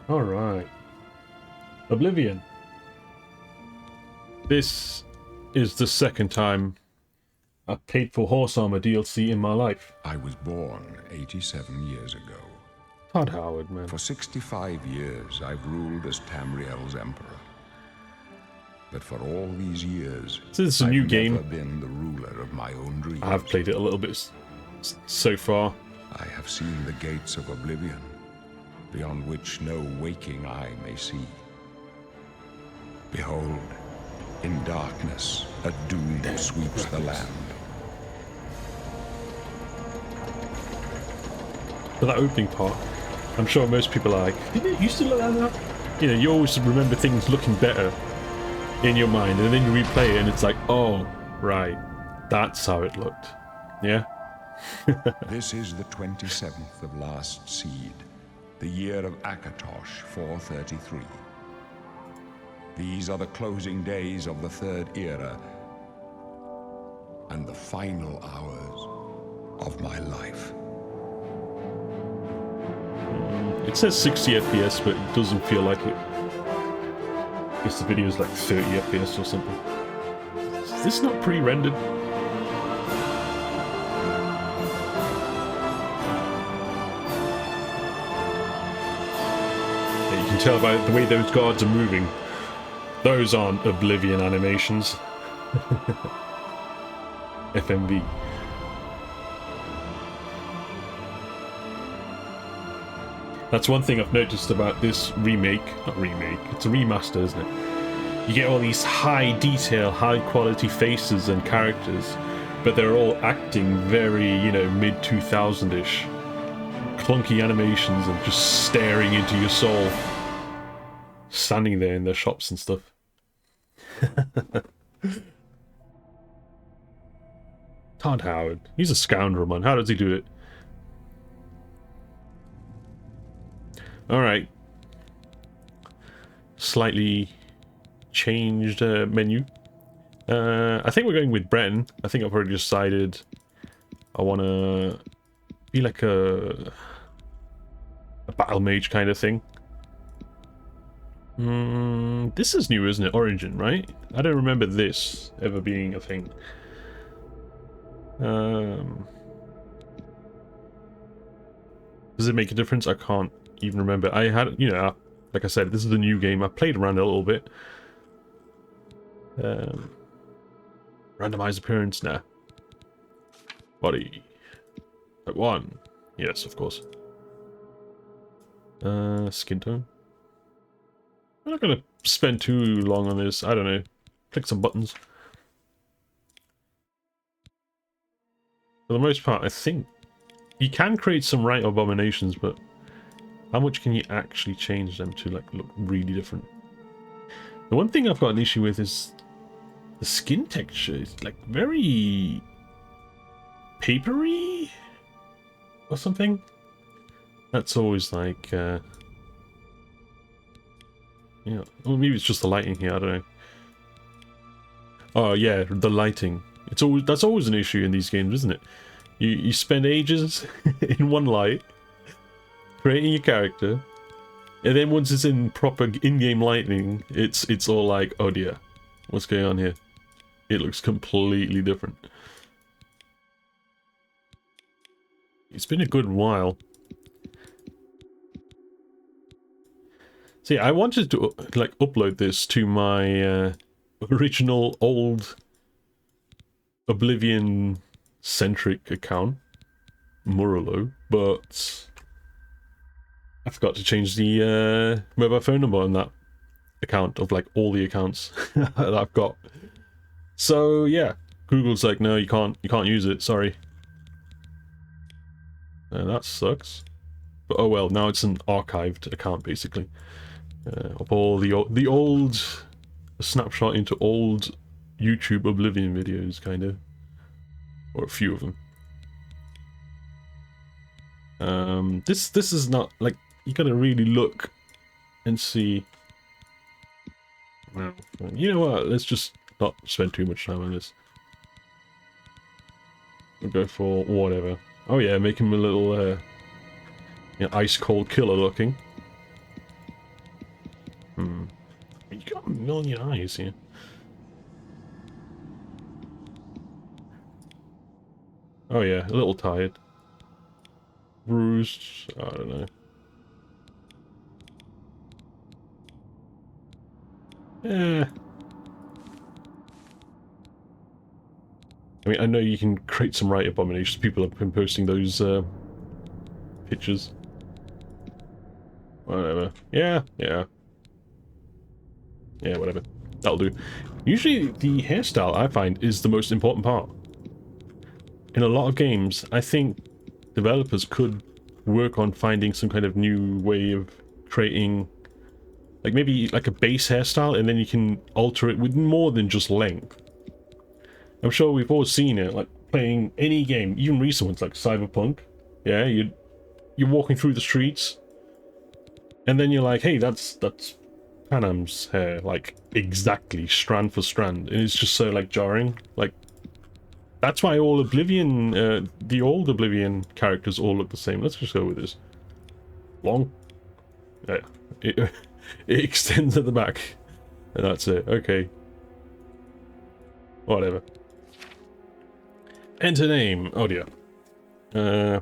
Alright. Oblivion. This is the second time I've paid for Horse Armor DLC in my life. I was born 87 years ago. Todd Howard, man. For 65 years, I've ruled as Tamriel's emperor. But for all these years, So this is a new I've game. never been the ruler of my own dreams. I have played it a little bit so far. I have seen the gates of Oblivion, beyond which no waking eye may see. Behold, in darkness, a doom sweeps the land. For that opening part, I'm sure most people are like, didn't it used to look like that? You know, you always remember things looking better in your mind, and then you replay it and it's like, oh, right, that's how it looked. Yeah? This is the 27th of last seed, the year of Akatosh 433. These are the closing days of the third era and the final hours of my life. It says 60 FPS, but it doesn't feel like it. I guess the video is like 30 FPS or something. Is this not pre-rendered? Yeah, you can tell by the way those guards are moving. Those aren't Oblivion animations. FMV. That's one thing I've noticed about this remake. Not remake, it's a remaster, isn't it? You get all these high detail, high quality faces and characters, but they're all acting very, you know, mid-2000-ish. Clunky animations and just staring into your soul. Standing there in their shops and stuff. Todd Howard. He's a scoundrel, man. How does he do it? Alright. Slightly changed menu. I think we're going with Breton. I think I've already decided I want to be like a battle mage kind of thing. This is new, isn't it? Origin, right? I don't remember this ever being a thing. Does it make a difference? I can't even remember. I had, you know, like I said, this is a new game. I played around a little bit. Randomized appearance, nah. Body. At 1. Yes, of course. Skin tone. I'm not gonna spend too long on this. I don't know. Click some buttons. For the most part, I think you can create some rank abominations, but how much can you actually change them to like look really different? The one thing I've got an issue with is the skin texture. It's like very papery or something. That's always like yeah, or maybe it's just the lighting here, I don't know. Oh yeah, the lighting. That's always an issue in these games, isn't it? You spend ages in one light creating your character, and then once it's in proper in-game lighting, it's all like, oh dear, what's going on here? It looks completely different. It's been a good while. See, I wanted to like upload this to my original old Oblivion centric account, Murulo, but I forgot to change the mobile phone number on that account of like all the accounts that I've got. So yeah, Google's like, no, you can't use it. Sorry. That sucks. But oh well, now it's an archived account basically. Of all the old snapshot into old YouTube Oblivion videos, kind of, or a few of them. This is not like, you gotta really look and see. Well, you know what? Let's just not spend too much time on this. We'll go for whatever. Oh yeah, make him a little, you know, ice cold killer looking. You got a million eyes here. Oh yeah, a little tired. Bruised, I don't know. Yeah. I mean, I know you can create some right abominations. People have been posting those pictures. Whatever. Yeah, yeah. Yeah, whatever. That'll do. Usually the hairstyle, I find, is the most important part. In a lot of games, I think developers could work on finding some kind of new way of creating, like maybe like a base hairstyle, and then you can alter it with more than just length. I'm sure we've all seen it, like playing any game, even recent ones like Cyberpunk. Yeah, you're walking through the streets, and then you're like, hey, that's Panam's hair, like exactly strand for strand, and it's just so like jarring. Like that's why all Oblivion, the old Oblivion characters all look the same. Let's just go with this. Long. Yeah, it extends at the back, and that's it. Okay. Whatever. Enter name. Oh dear. I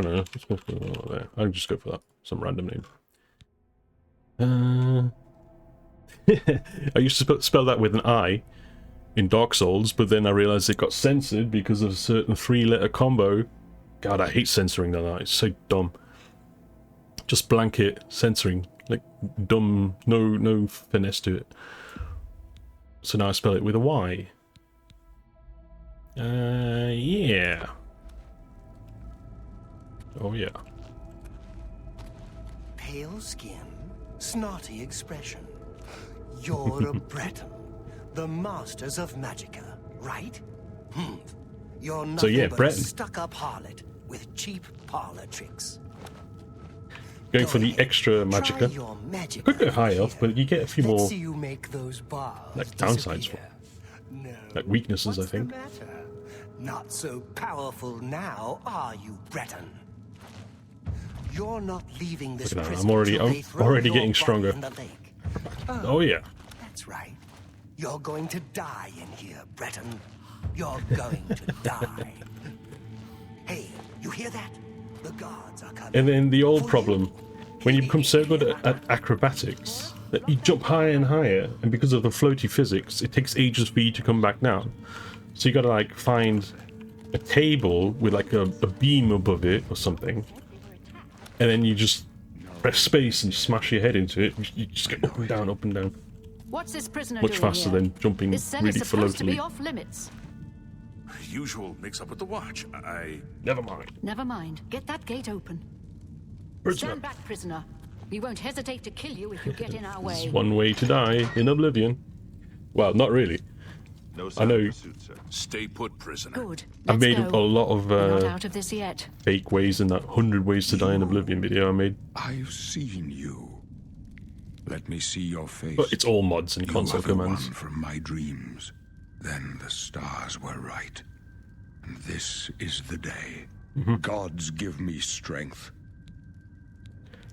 don't know. Let's go for there. I'll just go for that. Some random name. I used to spell that with an I in Dark Souls, but then I realized it got censored because of a certain 3-letter combo. God, I hate censoring that. It's so dumb. Just blanket censoring, like dumb. No finesse to it. So now I spell it with a Y. Yeah. Oh yeah. Pale skin, snotty expression. You're a Breton, the masters of magicka, right? You're nothing So yeah, but Breton. a stuck-up harlot with cheap parlor tricks. Going for the extra magicka. Could go high up, but you get a few more See you make those bars like downsides for no. like weaknesses, What's I think. The matter? Not so powerful now, are you, Breton? You're not leaving this Look at that, prison I'm already till they throw already your getting body stronger. in the lake. Oh yeah. That's right. You're going to die in here, Breton. You're going to die. Hey, you hear that? The guards are coming. And then the old problem, when you become so good at acrobatics, that you jump higher and higher, and because of the floaty physics, it takes ages for you to come back down. So you gotta like find a table with like a beam above it or something, and then you just press space and smash your head into it. You just get up and down, up and down. What's this prisoner Much doing faster here? than jumping This cell really is supposed to be floatily. off limits. Usual mix-up with the watch. Never mind. Never mind. Get that gate open. Prisoner. Stand back, prisoner. We won't hesitate to kill you if you get in our There's way. one way to die in Oblivion. Well, not really. No I know pursuit, sir. Stay put, prisoner. Good. I've Let's made go. a lot of We're not out of this yet. fake ways in that 100 ways to die in Oblivion video I made. I've seen you. Let me see your face. But it's all mods and You console are the one commands. from my dreams. Then the stars were right. And this is the day. Gods give me strength.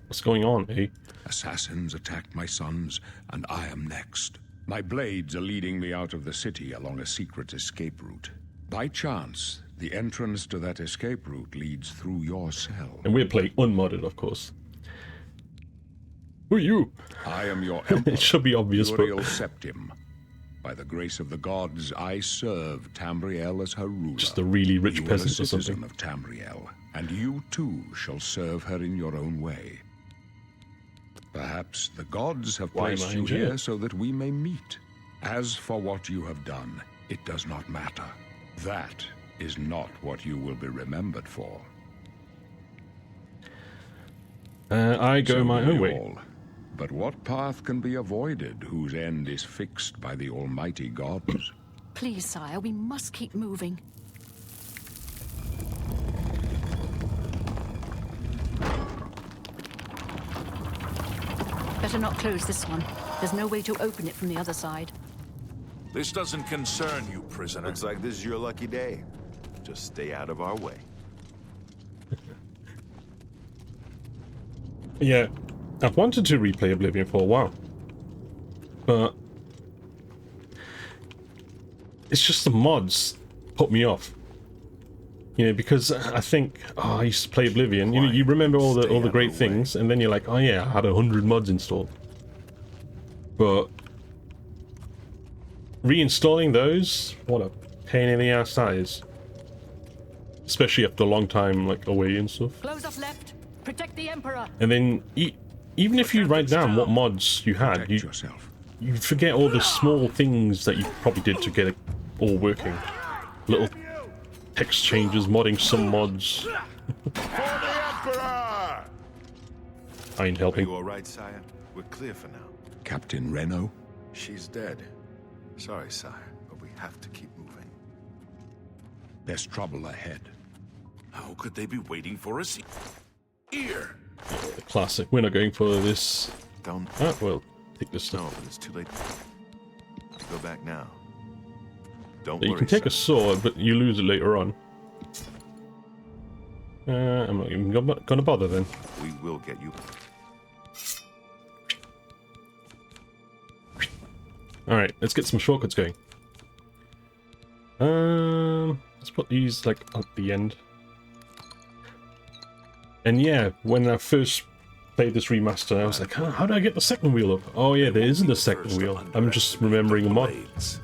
What's going on, eh? Assassins attacked my sons, and I am next. My blades are leading me out of the city along a secret escape route. By chance, the entrance to that escape route leads through your cell. And we're playing unmodded, of course. Who are you? I am your emperor. It should be obvious, but Uriel Septim. By the grace of the gods, I serve Tamriel as her ruler. just a really rich You are a peasant or citizen something. of Tamriel, and you too shall serve her in your own way. Perhaps the gods have Why am placed I you in jail? here so that we may meet. As for what you have done, it does not matter. That is not what you will be remembered for. I go So my do own we way. all. But what path can be avoided whose end is fixed by the almighty gods? Please, sire, we must keep moving. Better not close this one. There's no way to open it from the other side. This doesn't concern you, prisoner. Looks like this is your lucky day. Just stay out of our way. Yeah, I've wanted to replay Oblivion for a while, but it's just the mods put me off. You know, because I think, oh, I used to play Oblivion. You know, you remember all the great things, and then you're like, oh yeah, I had 100 mods installed. But reinstalling those, what a pain in the ass that is. Especially after a long time, like, away and stuff. Close off left. Protect the Emperor. And then, even if you write down what mods you had, you forget all the small things that you probably did to get it all working. Little text changes, modding some mods. I ain't helping. Are you alright, sire? We're clear for now. Captain Reno? She's dead. Sorry, sire, but we have to keep moving. There's trouble ahead. How could they be waiting for us here? The classic. We're not going for this. Don't. Ah, well, take this No, stuff. but it's too late to go back now. Don't You worry, can take a sire. sword, but you lose it later on. I'm not even gonna bother then. We will get you. Alright, let's get some shortcuts going. Let's put these, like, at the end. And yeah, when I first played this remaster, I was like, how do I get the second wheel up? Oh yeah, there isn't a second wheel. I'm just remembering a mod. Blades.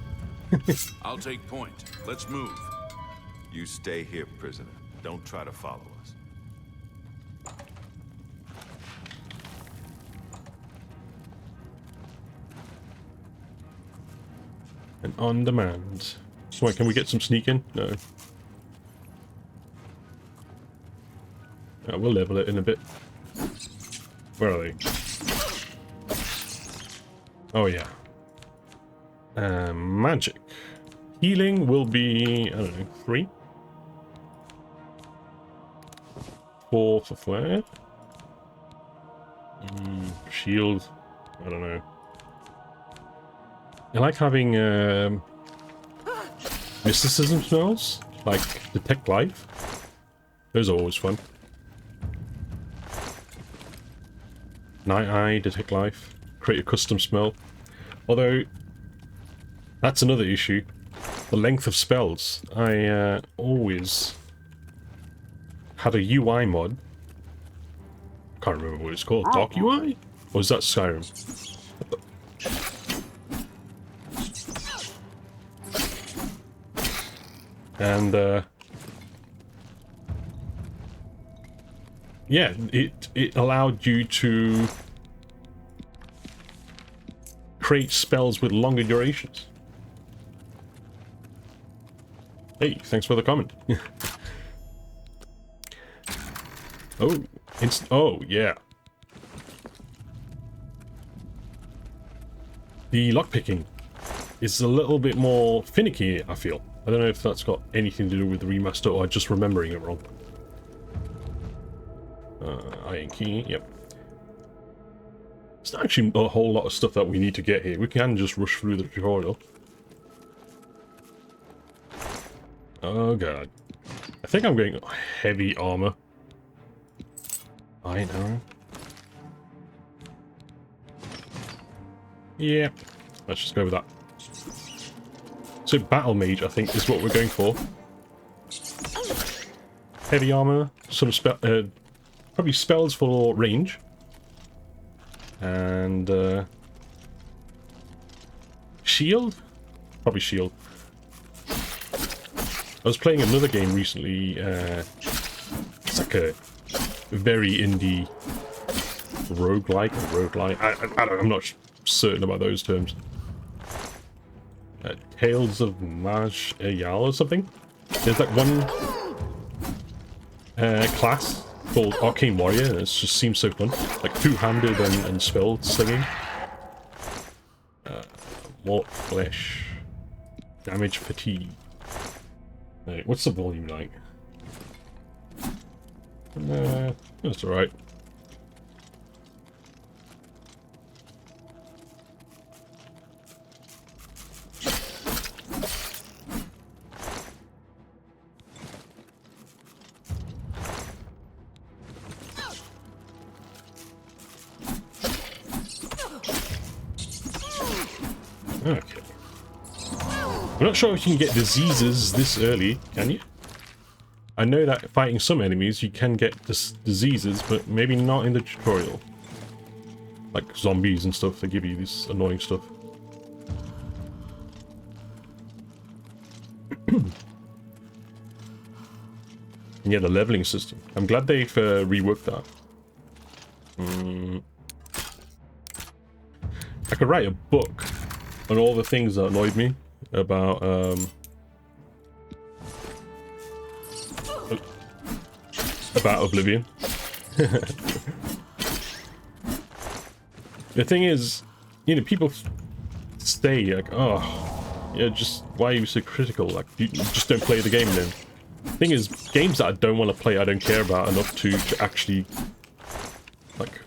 I'll take point. Let's move. You stay here, prisoner. Don't try to follow us. And on demand. So wait, can we get some sneaking? No. We'll level it in a bit. Where are they? Oh yeah. Magic. Healing will be, I don't know, 3? 4 for flare. Shield. I don't know. I like having mysticism spells, like detect life. Those are always fun. Night Eye, detect life, create a custom spell. Although that's another issue. The length of spells. I always had a UI mod. Can't remember what it's called. Dark UI? Or is that Skyrim? And yeah, it allowed you to create spells with longer durations. Hey, thanks for the comment. Oh, yeah. The lockpicking is a little bit more finicky, I feel. I don't know if that's got anything to do with the remaster or just remembering it wrong. Iron key, yep. It's not actually a whole lot of stuff that we need to get here. We can just rush through the tutorial. Oh god. I think I'm getting heavy armor. Iron arrow. Yeah, let's just go with that. So battle mage, I think, is what we're going for. Heavy armor, some probably spells for range, and shield, probably shield. I was playing another game recently. It's like a very indie roguelike. I'm not certain about those terms. Tales of Maj Eyal or something. There's like one class called Arcane Warrior, and it just seems so fun. Like two-handed and spell slinging. More flesh. Damage fatigue. Right, what's the volume like? That's alright. Okay. I'm not sure if you can get diseases this early, can you? I know that fighting some enemies you can get diseases, but maybe not in the tutorial. Like zombies and stuff, they give you this annoying stuff. And yeah, the leveling system. I'm glad they've reworked that. I could write a book on all the things that annoyed me about Oblivion. The thing is, you know, people say like, oh, yeah, just why are you so critical? Like, you just don't play the game then. The thing is, games that I don't want to play, I don't care about enough to actually, like,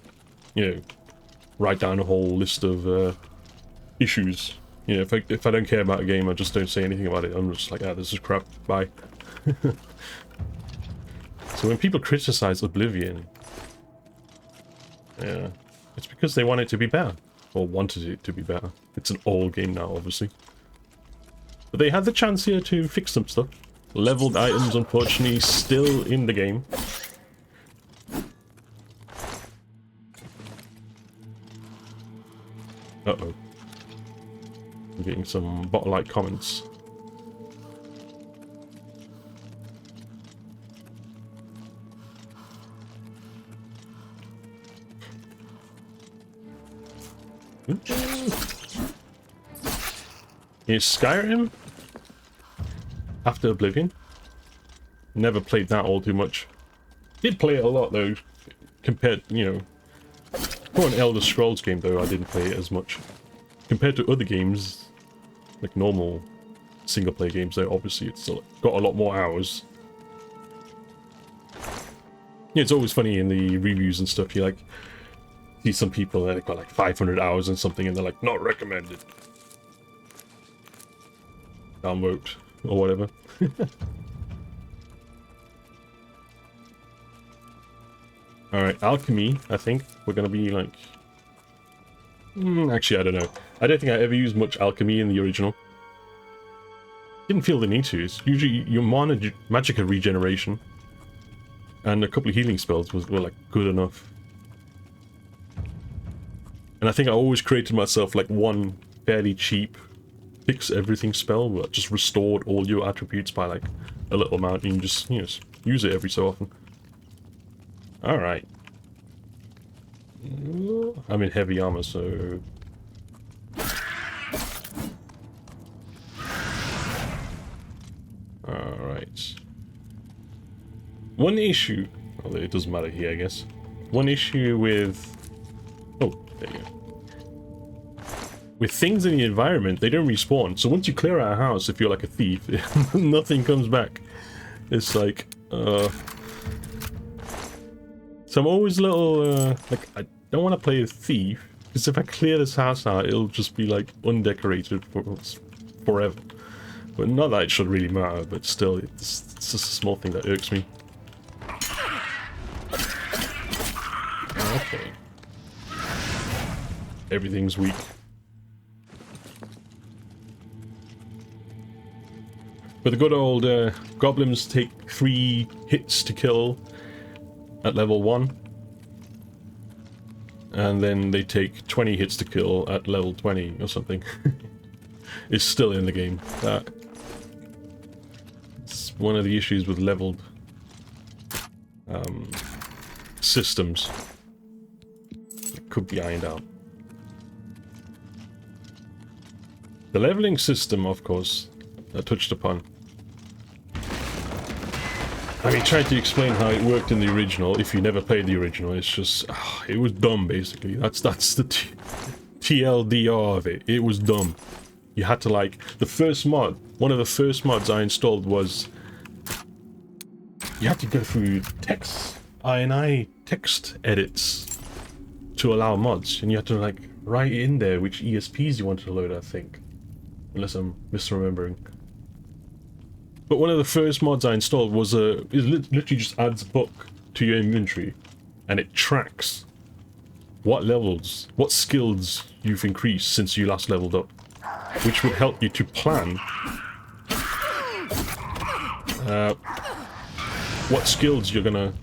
you know, write down a whole list of issues. You know, if I don't care about a game, I just don't say anything about it. I'm just like, ah, this is crap, bye. So when people criticize Oblivion, yeah, it's because they want it to be better, or wanted it to be better. It's an old game now, obviously. But they had the chance here to fix some stuff. Leveled items, unfortunately, still in the game. Uh-oh. I'm getting some bot-like comments. Is Skyrim after Oblivion? Never played that all too much. Did play it a lot though, compared, you know, for an Elder Scrolls game though, I didn't play it as much. Compared to other games, like normal single player games though, obviously it's still got a lot more hours. Yeah, it's always funny in the reviews and stuff, you like see some people that have got like 500 hours and something and they're like, not recommended. Downvote or whatever. Alright, alchemy, I think we're gonna be like... actually, I don't know. I don't think I ever used much alchemy in the original. Didn't feel the need to. It's usually your mana magicka regeneration and a couple of healing spells were like good enough. And I think I always created myself like one fairly cheap fix everything spell that just restored all your attributes by like a little amount. You can just, you know, use it every so often. Alright. I'm in heavy armor, so... Alright. One issue... Although it doesn't matter here, I guess. One issue with... Oh, there you go. With things in the environment, they don't respawn. So once you clear out a house, if you're like a thief, nothing comes back. It's like, So I'm always a little, like, I don't want to play a thief, because if I clear this house out, it'll just be, like, undecorated for forever. But not that it should really matter, but still, it's just a small thing that irks me. Okay. Everything's weak. But the good old goblins take 3 hits to kill at level 1. And then they take 20 hits to kill at level 20 or something. It's still in the game. It's one of the issues with leveled systems. It could be ironed out. The leveling system, of course, I touched upon. I mean, trying to explain how it worked in the original, if you never played the original, it's just... it was dumb, basically. That's the TLDR of it. It was dumb. You had to, like... The first mod, one of the first mods I installed was... You had to go through INI text edits to allow mods. And you had to, like, write in there which ESPs you wanted to load, I think. Unless I'm misremembering. But one of the first mods I installed was it literally just adds a book to your inventory, and it tracks what levels, what skills you've increased since you last leveled up. which would help you to plan what skills you're gonna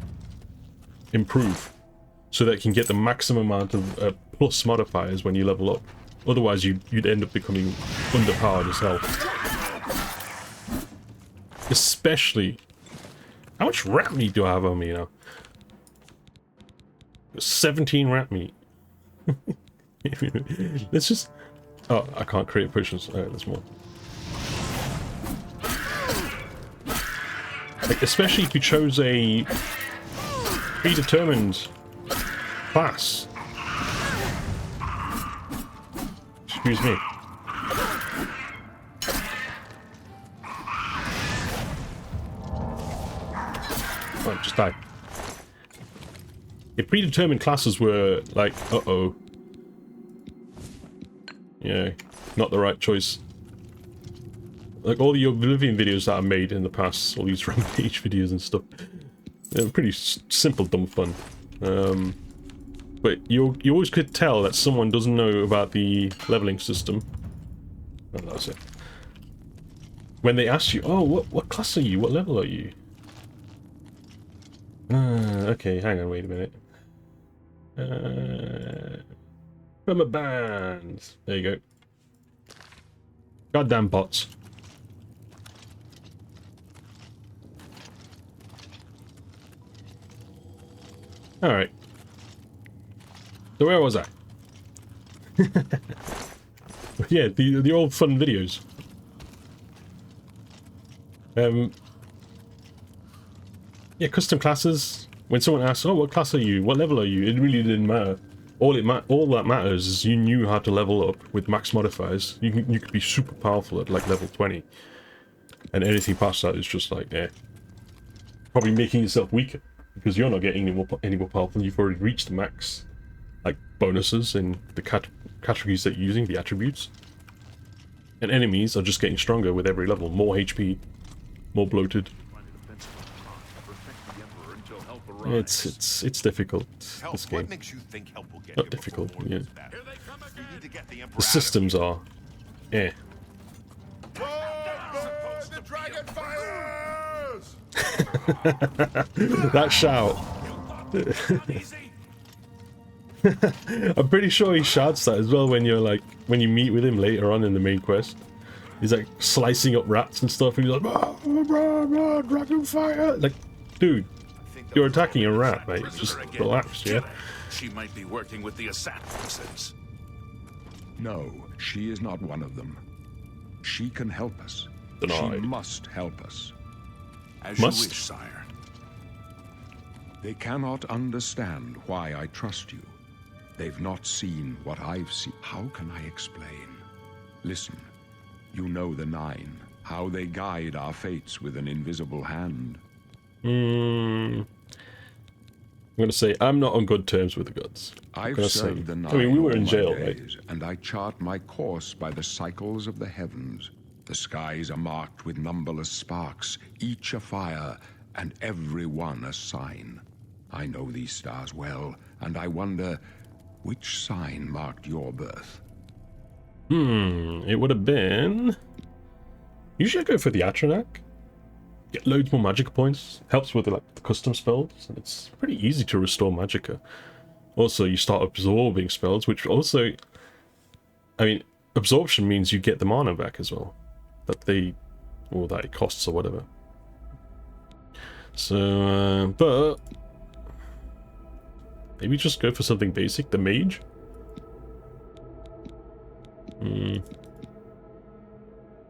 improve, so that you can get the maximum amount of plus modifiers when you level up. Otherwise, you'd end up becoming underpowered as hell. Especially, how much rat meat do I have on me now? 17 rat meat. Let's just... Oh, I can't create potions. Alright, there's more. Like, especially if you chose a predetermined class. Excuse me. Oh, just die. If predetermined classes were like, uh-oh. Yeah, not the right choice. Like all the Oblivion videos that I made in the past, all these rampage videos and stuff, they're pretty simple, dumb fun. But you always could tell that someone doesn't know about the leveling system. Oh, that's it. When they ask you, oh, what class are you? What level are you? Okay, hang on, wait a minute. From a band. There you go. Goddamn bots. Alright. So where was I? Yeah, the old fun videos. Yeah, custom classes. When someone asks, "Oh, what class are you? What level are you?" It really didn't matter. All that matters is you knew how to level up with max modifiers. You could be super powerful at like level 20, and anything past that is just like, probably making yourself weaker because you're not getting any more powerful. You've already reached the max, like bonuses in the categories that you're using, the attributes. And enemies are just getting stronger with every level. More HP, more bloated. It's difficult, this game. What makes you think help will get Not here difficult, before war yeah. goes bad? We need to get the Emperor The systems are, The dragon fires! that shout. I'm pretty sure he shouts that as well when you're like, when you meet with him later on in the main quest. He's like slicing up rats and stuff, and he's like, dragon fire! Like, dude, you're attacking a rat, mate. Just relax, yeah? She might be working with the assassins. No, she is not one of them. She can help us. Denied. She must help us. As Must? you wish, sire. They cannot understand why I trust you. They've not seen what I've seen. How can I explain? Listen, you know the Nine, how they guide our fates with an invisible hand. I'm gonna say I'm not on good terms with the gods. I've served the Nine. I mean, we were all in my jail, right? days, and I chart my course by the cycles of the heavens. The skies are marked with numberless sparks, each a fire, and every one a sign. I know these stars well, and I wonder, which sign marked your birth? It would have been... Usually I go for the Atronak. Get loads more magicka points. Helps with the custom spells, and it's pretty easy to restore magicka. Also, you start absorbing spells, which also... I mean, absorption means you get the mana back as well. That it costs or whatever. So, but... Maybe just go for something basic, the mage?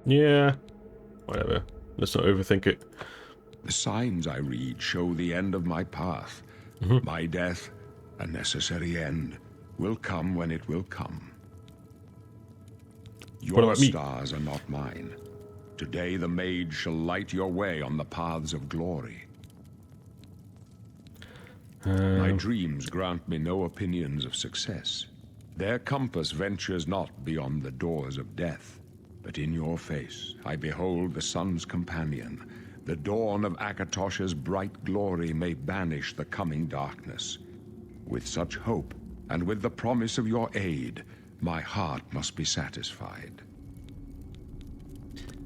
Yeah, whatever. Let's not overthink it. The signs I read show the end of my path. My death, a necessary end, will come when it will come. Your about me? stars are not mine. Today the mage shall light your way on the paths of glory. My dreams grant me no opinions of success. Their compass ventures not beyond the doors of death. But in your face I behold the sun's companion. The dawn of Akatosh's bright glory may banish the coming darkness. With such hope, and with the promise of your aid, my heart must be satisfied.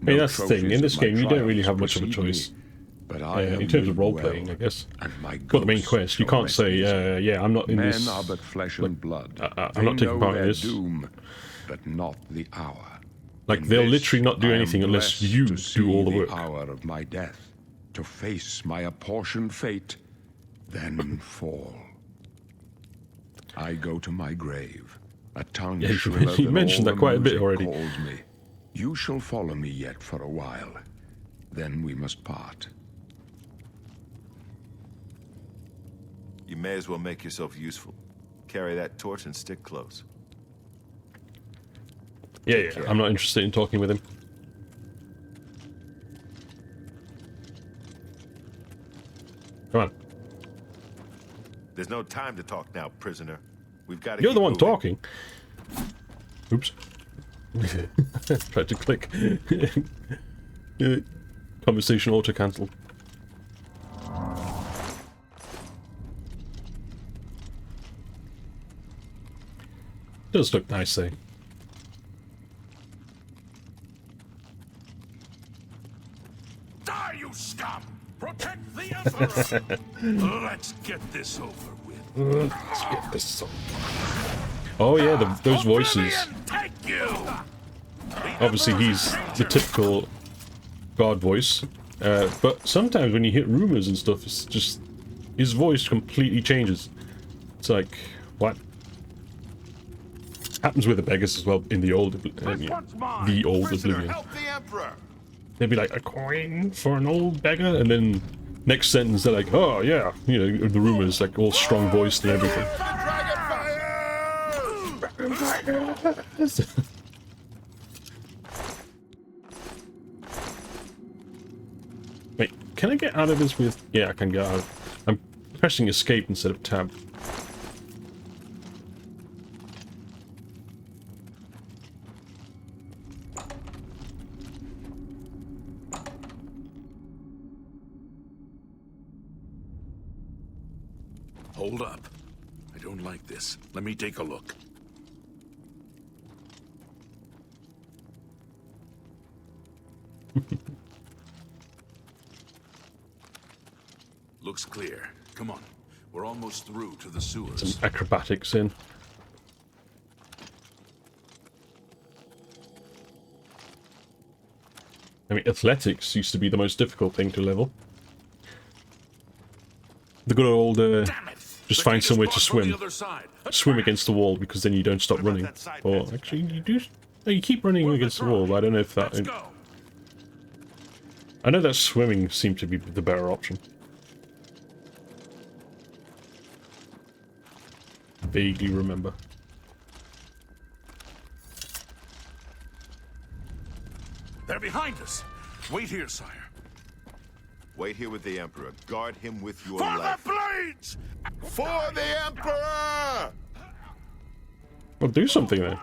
I mean, that's the thing. In this game, you don't really have much of a choice. But I In terms of role-playing, I guess. For the main quest, you can't say, yeah, I'm not in this... Men are but flesh and blood. I'm not taking part in this. Doom, but not the hour. Like, they'll literally not do anything unless you do all the work. The hour of my death, to face my apportioned fate, then fall. I go to my grave, a tongue shriller you mentioned that quite a bit already. Calls me. You shall follow me yet for a while, then we must part. You may as well make yourself useful. Carry that torch and stick close. Yeah, I'm not interested in talking with him. Come on. There's no time to talk now, prisoner. We've got to You're the one moving. talking. Oops. Tried to click. Conversation auto-cancelled. Does look nice, though. Die, you scum! Protect the Emperor! Let's get this over with. Let's get this on. Oh yeah, those voices. Oblivion, take you! Obviously, he's the typical god voice. But sometimes when you hit rumors and stuff, it's just his voice completely changes. It's like, what? Happens with the Beggars as well in the old, the old Prisoner, Oblivion. help the Emperor! They'd be like, a coin for an old beggar, and then next sentence they're like, oh yeah, you know, the rumors, like all strong voiced and everything. Wait, can I get out of this with... Yeah, I can get out. I'm pressing escape instead of tab. Hold up. I don't like this. Let me take a look. Looks clear. Come on. We're almost through to the sewers. Some acrobatics in. I mean, athletics used to be the most difficult thing to level. The good old, just find somewhere to swim. Swim against the wall, because then you don't stop running. Or, actually, you do... No, you keep running against the wall, but I don't know if that... I know that swimming seemed to be the better option. Vaguely remember. They're behind us. Wait here, sire. Wait here with the Emperor. Guard him with your For life. the blades! For the Emperor! Well, do something then.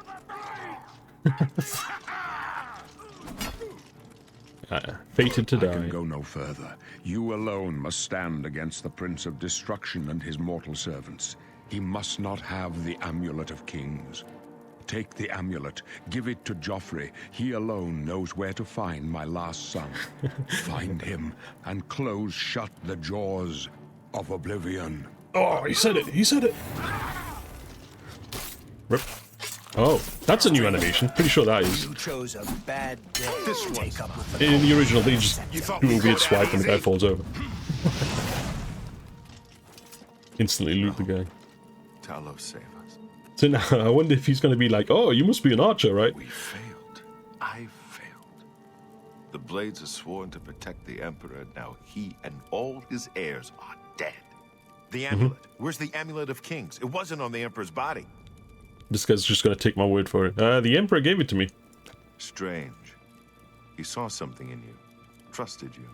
Fated to I can die. go no further. You alone must stand against the Prince of Destruction and his mortal servants. He must not have the Amulet of Kings. Take the amulet, give it to Joffrey. He alone knows where to find my last son. Find him and close shut the jaws of Oblivion. Oh, he said it! He said it! Rip. Oh, that's a new animation. Pretty sure that is. You chose a bad day to take up with the In the original, they just do a weird swipe and the guy falls over. Instantly loot the guy. Talos, save us. So now, I wonder if he's going to be like, oh, you must be an archer, right? We failed. I failed. The Blades are sworn to protect the Emperor. Now he and all his heirs are dead. The amulet. Where's the Amulet of Kings? It wasn't on the Emperor's body. This guy's just going to take my word for it. The Emperor gave it to me. Strange. He saw something in you. Trusted you.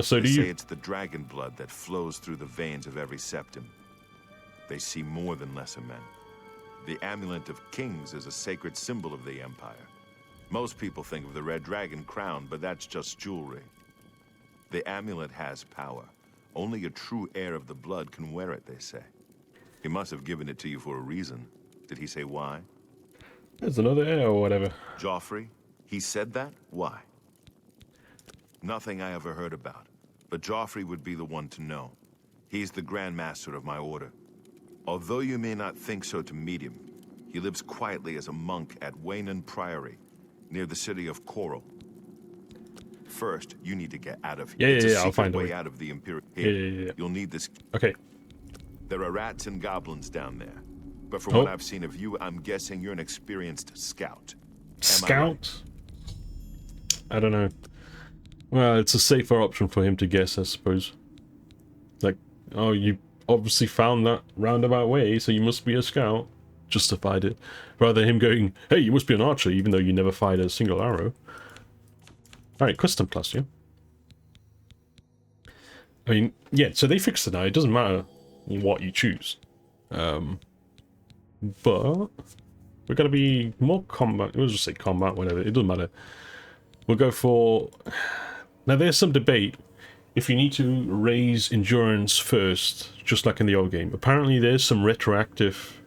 So do They say you. it's the dragon blood that flows through the veins of every septum. They see more than lesser men. The Amulet of Kings is a sacred symbol of the Empire. Most people think of the red dragon crown, but that's just jewelry. The amulet has power. Only a true heir of the blood can wear it, they say. He must have given it to you for a reason. Did he say why? There's another air or whatever. Joffrey? He said that? Why? Nothing I ever heard about. But Joffrey would be the one to know. He's the Grand Master of my order. Although you may not think so to meet him, he lives quietly as a monk at Waynon Priory, near the city of Coral. First, you need to get out of here. Yeah, I'll find a way out of the Imperial. Yeah. You'll need this. Okay. There are rats and goblins down there. But from Oh. what I've seen of you, I'm guessing you're an experienced scout. Scout? I don't know. Well, it's a safer option for him to guess, I suppose. Like, oh, you obviously found that roundabout way, so you must be a scout. Justified it. Rather than him going, hey, you must be an archer, even though you never fired a single arrow. Alright, custom class, yeah. I mean, yeah, so they fixed it now. It doesn't matter what you choose. But we're going to be more combat. We'll just say combat, whatever. It doesn't matter. We'll go for... Now, there's some debate if you need to raise endurance first, just like in the old game. Apparently, there's some retroactive...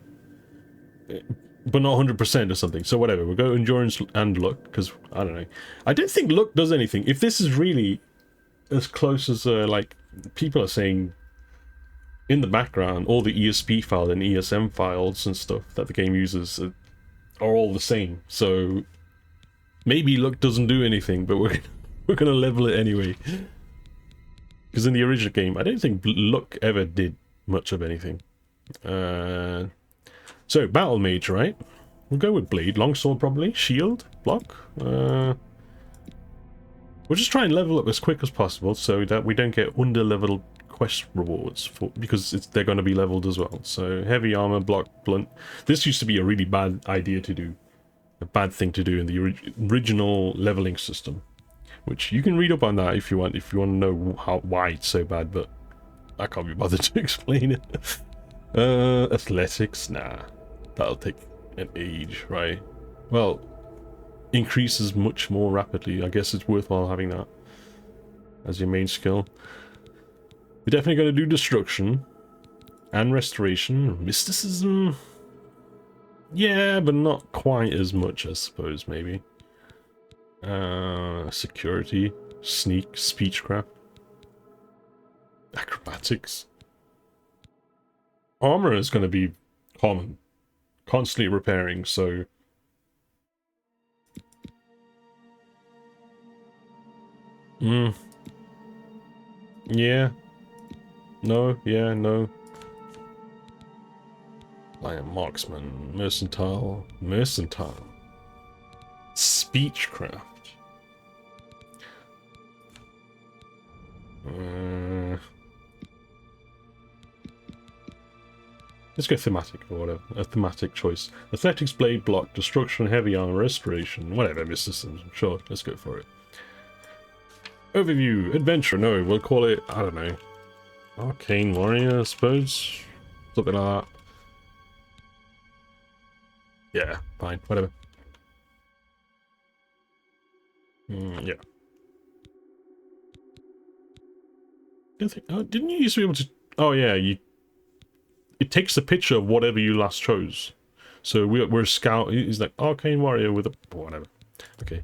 But not 100% or something. So whatever, we'll go endurance and luck, because, I don't know. I don't think luck does anything. If this is really as close as, like, people are saying... In the background, all the ESP file and ESM files and stuff that the game uses are all the same. So maybe luck doesn't do anything, but we're gonna level it anyway. Because in the original game, I don't think luck ever did much of anything. So battle mage, right? We'll go with blade, longsword probably, shield, block. We'll just try and level up as quick as possible so that we don't get under-leveled quest rewards because they're going to be leveled as well. So heavy armor, block, blunt. This used to be a really bad idea to do, a bad thing to do in the original leveling system, which you can read up on that if you want to know why it's so bad, but I can't be bothered to explain it. Athletics, nah, that'll take an age, right? Well, increases much more rapidly. I guess it's worthwhile having that as your main skill. We're definitely going to do destruction and restoration. Mysticism, yeah, but not quite as much, I suppose, maybe. Security, sneak, speechcraft, acrobatics. Armor is going to be common, constantly repairing, so... Yeah. No, yeah, no. Lion, marksman, mercantile, speechcraft. Let's go thematic or whatever. A thematic choice. Athletics, blade, block, destruction, heavy armor, restoration, whatever, mysticism. Sure, let's go for it. Overview, adventure, no, we'll call it, I don't know. Arcane warrior, I suppose. Something like that. Yeah, fine, whatever. Yeah. Didn't you used to be able to... Oh yeah, it takes a picture of whatever you last chose. So we're a scout. He's like arcane warrior with a... whatever. Okay.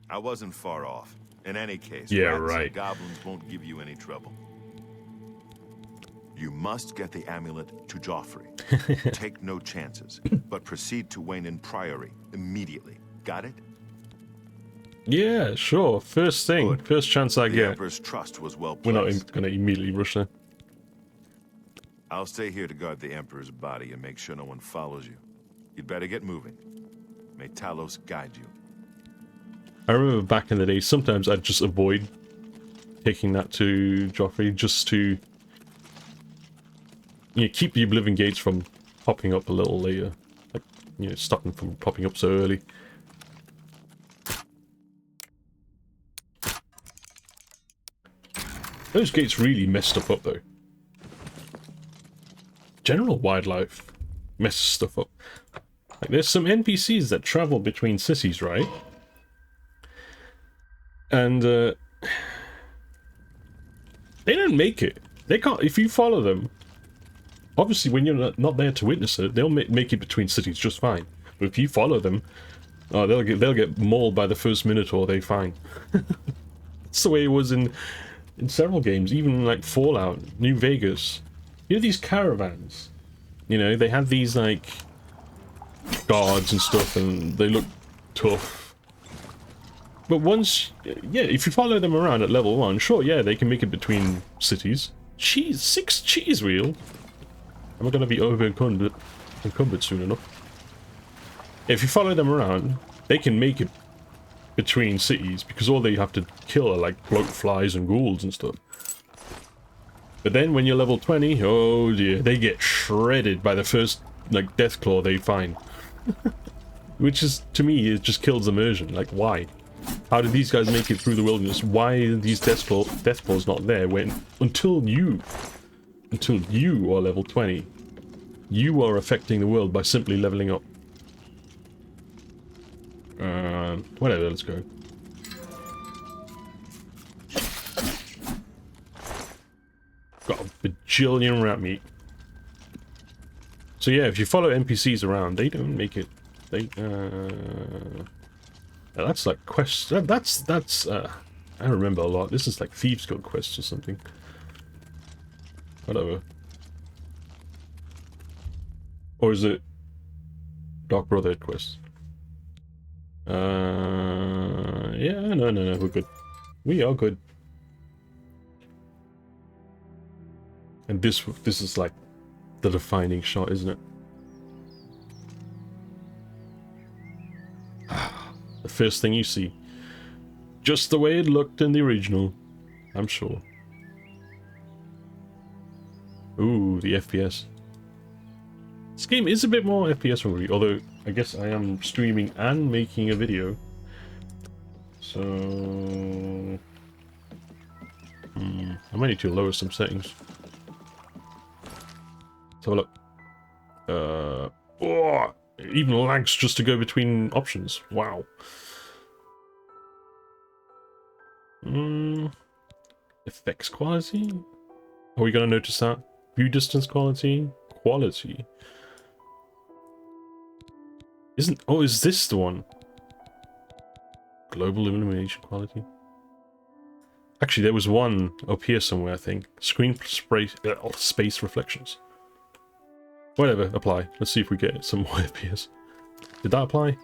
I wasn't far off. In any case, yeah, rats right. and goblins won't give you any trouble. You must get the amulet to Joffrey. Take no chances, but proceed to Waynon Priory immediately. Got it? Yeah, sure. First thing, Good. first chance I The get. Emperor's trust was well We're placed. not going to immediately rush there. I'll stay here to guard the Emperor's body and make sure no one follows you. You'd better get moving. May Talos guide you. I remember back in the day, sometimes I'd just avoid taking that to Joffrey just to, keep the Oblivion gates from popping up a little later. Like, stop them from popping up so early. Those gates really messed stuff up though. General wildlife messes stuff up. Like, there's some NPCs that travel between cities, right? And they don't make it. They can't. If you follow them, obviously when you're not there to witness it, they'll make it between cities just fine. But if you follow them, they'll get mauled by the first minotaur they find. That's the way it was in several games, even like Fallout, New Vegas. You know these caravans? You know, they had these like guards and stuff, and they look tough. But once, yeah, if you follow them around at level 1, sure, yeah, they can make it between cities. Cheese, 6 cheese wheel. Am I gonna be encumbered soon enough? If you follow them around, they can make it between cities because all they have to kill are like bloat flies and ghouls and stuff. But then when you're level 20, oh dear, they get shredded by the first like death claw they find. Which is, to me, it just kills immersion. Like, why? How did these guys make it through the wilderness? Why are these death claws not there when until you are level 20, you are affecting the world by simply leveling up. Whatever, let's go. Got a bajillion rat meat. So yeah, if you follow NPCs around, they don't make it. They that's like quests. That's I remember a lot. This is like Thieves Guild quests or something. Whatever. Or is it Dark Brotherhood quest? Yeah, no, we're good. We are good. And this is like the defining shot, isn't it? The first thing you see. Just the way it looked in the original, I'm sure. Ooh, the FPS. This game is a bit more FPS hungry, although I guess I am streaming and making a video. So... I might need to lower some settings. Let's have a look. Oh, it even lags just to go between options. Wow. Effects quality? Are we gonna notice that? View distance quality? Quality. Oh, is this the one? Global illumination quality? Actually, there was one up here somewhere, I think. Screen space reflections. Whatever, apply. Let's see if we get some more FPS. Did that apply?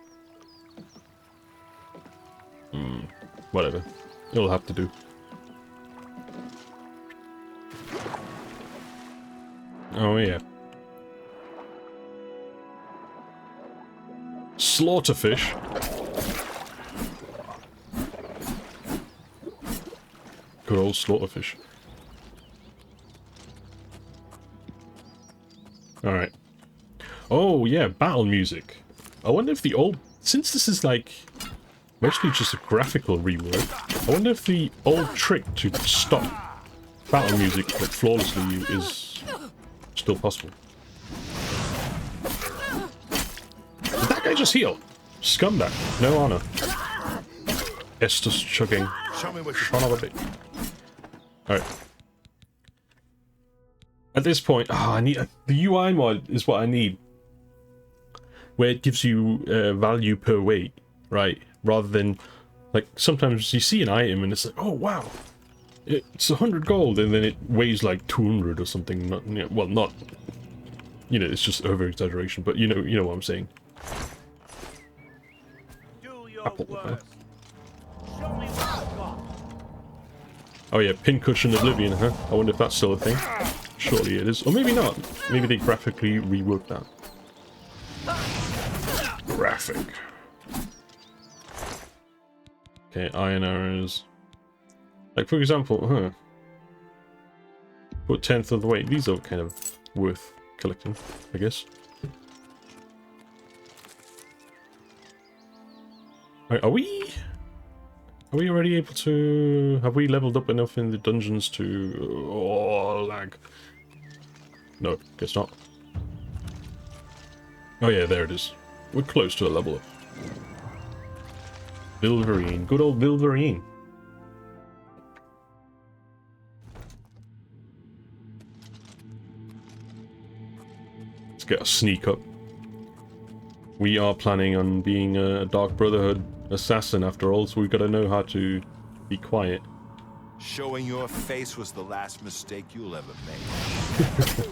Whatever. It'll have to do. Oh, yeah. Slaughterfish. Good old slaughterfish. Alright. Oh, yeah, battle music. I wonder if the old... Since this is like... mostly just a graphical rework, I wonder if the old trick to stop battle music like, flawlessly is still possible. Did that guy just heal? Scumbag. No honor. Estus chugging. Son of a bitch. Alright. At this point, I need the UI mod is what I need, where it gives you value per weight, right? Rather than like sometimes you see an item and it's like, oh wow, it's 100 gold, and then it weighs like 200 or something. Not, you know, well, not, you know, it's just over exaggeration, but you know what I'm saying. Do your worst. Show me what you got. Oh yeah, pincushion Oblivion, huh? I wonder if that's still a thing. Surely it is. Or maybe not. Maybe they graphically reworked that. Graphic. Okay, iron arrows. Like, for example, put 10th of the weight. These are kind of worth collecting, I guess. Are we already able to... Have we leveled up enough in the dungeons to... Oh, lag. No, guess not. Oh yeah, there it is. We're close to a level up. Vilverine. Good old Vilverine. Let's get a sneak up. We are planning on being a Dark Brotherhood assassin after all, so we've got to know how to be quiet. Showing your face was the last mistake you'll ever make.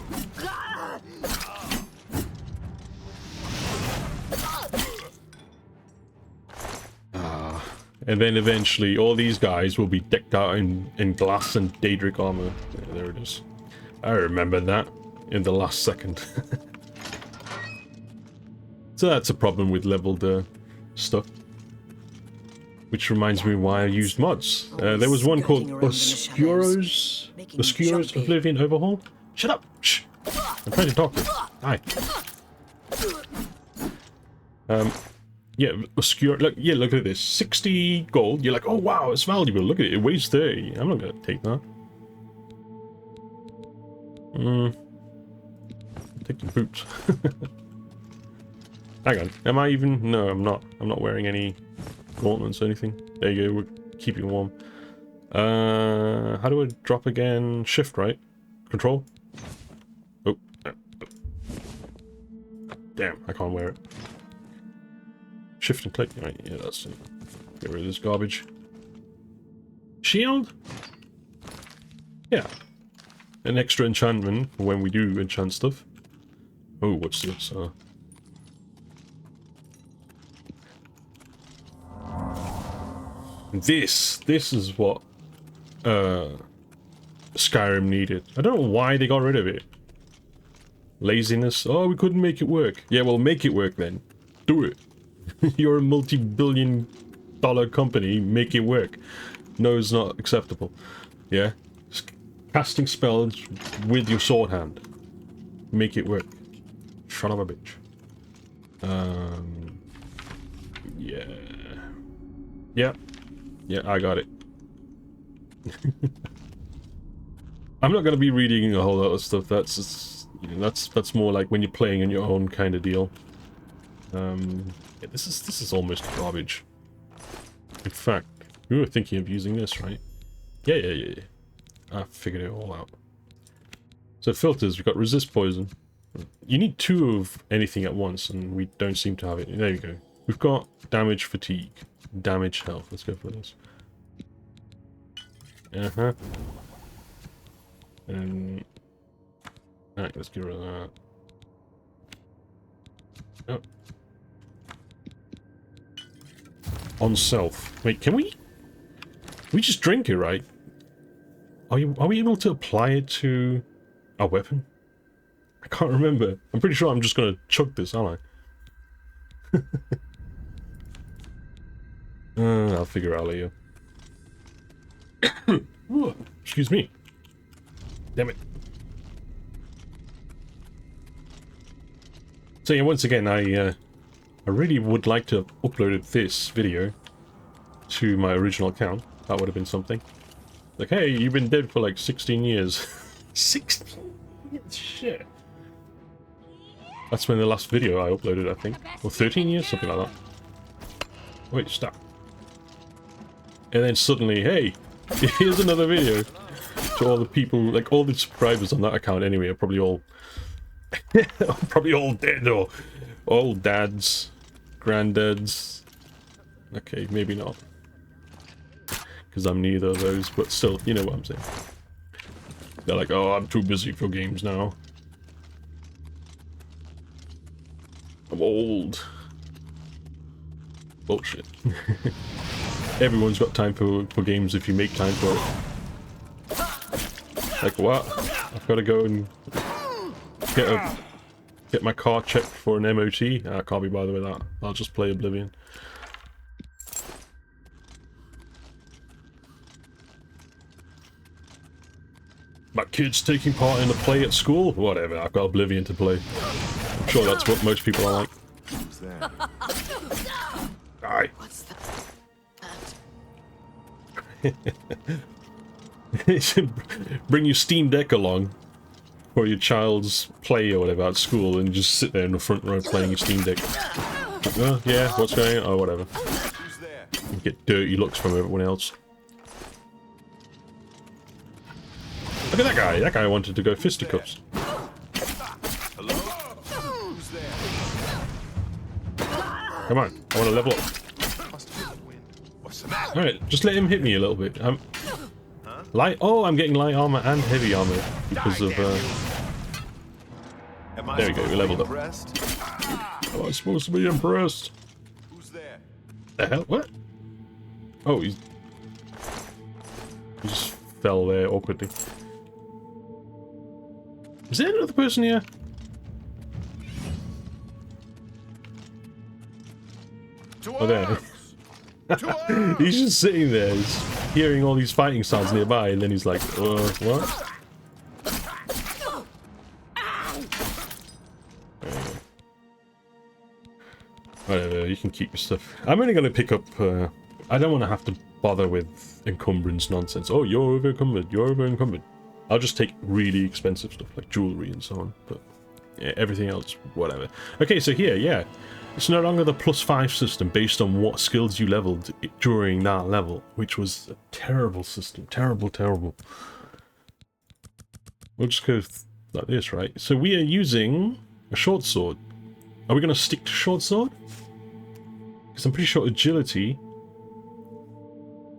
And then eventually all these guys will be decked out in glass and Daedric armor. Yeah, there it is. I remember that in the last second. So that's a problem with leveled stuff. Which reminds me why I used mods. There was one called Oscuro's Oblivion Overhaul. Shut up! Shh! I'm trying to talk to you. Hi. Yeah, Oscuro. Look, yeah, look at this. 60 gold. You're like, oh wow, it's valuable. Look at it. It weighs 30. I'm not gonna take that. Take your boots. Hang on. Am I even? No, I'm not. I'm not wearing any gauntlets or anything. There you go. We're keeping warm. How do I drop again? Shift, right? Control. Oh. Damn, I can't wear it. Shift and click. Right, yeah, that's it. Get rid of this garbage. Shield? Yeah. An extra enchantment for when we do enchant stuff. Oh, what's this? This is what Skyrim needed. I don't know why they got rid of it. Laziness. Oh, we couldn't make it work. Yeah, well, make it work then. Do it. You're a multi-billion-dollar company. Make it work. No, it's not acceptable. Yeah? Casting spells with your sword hand. Make it work. Son of a bitch. Yeah. Yeah. Yeah, I got it. I'm not going to be reading a whole lot of stuff. That's just, you know, that's more like when you're playing on your own kind of deal. Yeah, this is almost garbage. In fact, we were thinking of using this, right? Yeah. I figured it all out. So filters, we've got resist poison. You need 2 of anything at once, and we don't seem to have it. There you go. We've got damage fatigue, damage health. Let's go for this. And alright, let's get rid of that. Oh. On self. Wait, can we just drink it, right? Are we able to apply it to our weapon? I can't remember. I'm pretty sure I'm just gonna chug this, aren't I? I'll figure it out later. Ooh, excuse me. Damn it. So yeah, once again, I really would like to have uploaded this video to my original account. That would have been something. Like, hey, you've been dead for like 16 years. 16 years? Shit. That's when the last video I uploaded, I think. Or 13 years? Something like that. Wait, stop. And then suddenly, hey, here's another video. To all the people, like all the subscribers on that account anyway, are probably all... probably all dead, or old dads, granddads. Okay, maybe not. Because I'm neither of those, but still, you know what I'm saying. They're like, oh, I'm too busy for games now. I'm old. Bullshit. Everyone's got time for games if you make time for it. Like, what? I've got to go and get my car checked for an MOT? I can't be bothered with that. I'll just play Oblivion. My kid's taking part in a play at school? Whatever, I've got Oblivion to play. I'm sure that's what most people are like. Who's that? Die. What's that? Bring your Steam Deck along for your child's play or whatever at school and just sit there in the front row playing your Steam Deck. Oh, yeah, what's going on? Oh, whatever. Who's there? You get dirty looks from everyone else. Look at that guy. That guy wanted to go fisticuffs. Hello? Who's there? Come on, I want to level up. Must have been the wind. What's the matter? Alright, just let him hit me a little bit. Huh? Light. Oh, I'm getting light armor and heavy armor because of. There we go. We leveled up. Oh, I'm supposed to be impressed. Who's there? The hell? What? Oh, he just fell there awkwardly. Is there another person here? Oh, there. He's just sitting there, he's hearing all these fighting sounds nearby, and then he's like, what? Whatever, you can keep your stuff. I'm only going to pick up, I don't want to have to bother with encumbrance nonsense. Oh, you're over encumbered, you're over encumbered. I'll just take really expensive stuff like jewelry and so on, but yeah, everything else, whatever. Okay, so here, yeah, it's no longer the +5 system based on what skills you leveled during that level, which was a terrible system, terrible. We'll just go like this, right? So we are using a short sword. Are we going to stick to short sword? Because I'm pretty sure agility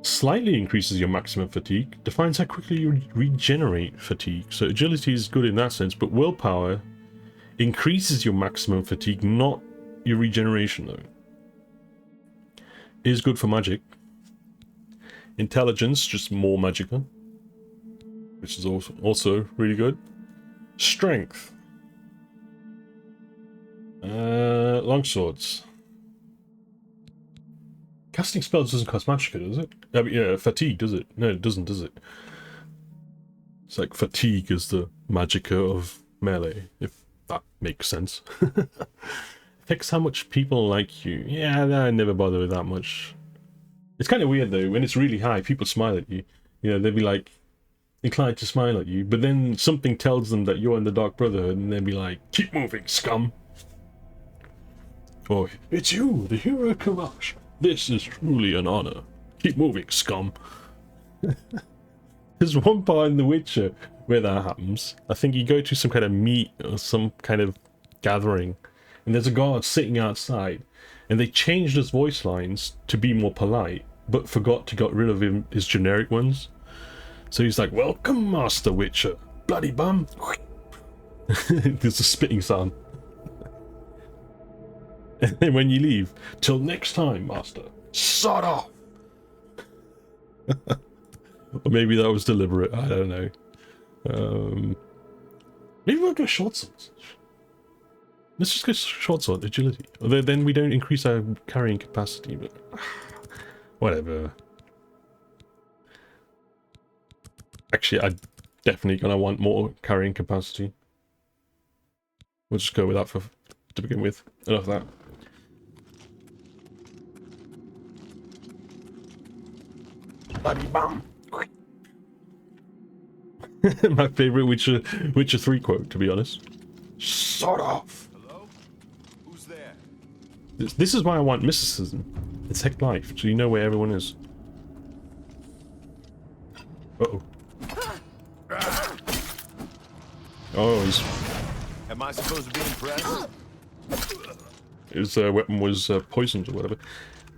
slightly increases your maximum fatigue, defines how quickly you regenerate fatigue. So agility is good in that sense, but willpower increases your maximum fatigue, not your regeneration though. Is good for magic. Intelligence, just more magical, which is also really good. Strength. Longswords. Casting spells doesn't cost magicka, does it? I mean, yeah, fatigue, does it? No, it doesn't, does it? It's like fatigue is the magicka of melee, if that makes sense. Affects how much people like you. Yeah, I never bother with that much. It's kind of weird though, when it's really high, people smile at you. You know, they'll be like, inclined to smile at you, but then something tells them that you're in the Dark Brotherhood, and they'll be like, keep moving, scum. Or, it's you, the hero Kavash. This is truly an honor. Keep moving, scum. There's one part in The Witcher where that happens. I think you go to some kind of meet or some kind of gathering, and there's a guard sitting outside, and they changed his voice lines to be more polite, but forgot to get rid of his generic ones. So he's like, welcome, Master Witcher. Bloody bum. There's a spitting sound. And then when you leave, till next time, Master. Sod off! Or maybe that was deliberate, I don't know. Maybe we'll go short swords. Let's just go short sword, agility. Although then we don't increase our carrying capacity, but whatever. Actually, I'm definitely gonna want more carrying capacity. We'll just go with that to begin with. Enough of that. Bloody bum. My favorite Witcher 3 quote, to be honest. Sod off. Hello? Who's there? This is why I want mysticism. It's Heck Life, so you know where everyone is. Uh-oh. Oh, he's... Am I supposed to be impressed? His weapon was poisoned or whatever.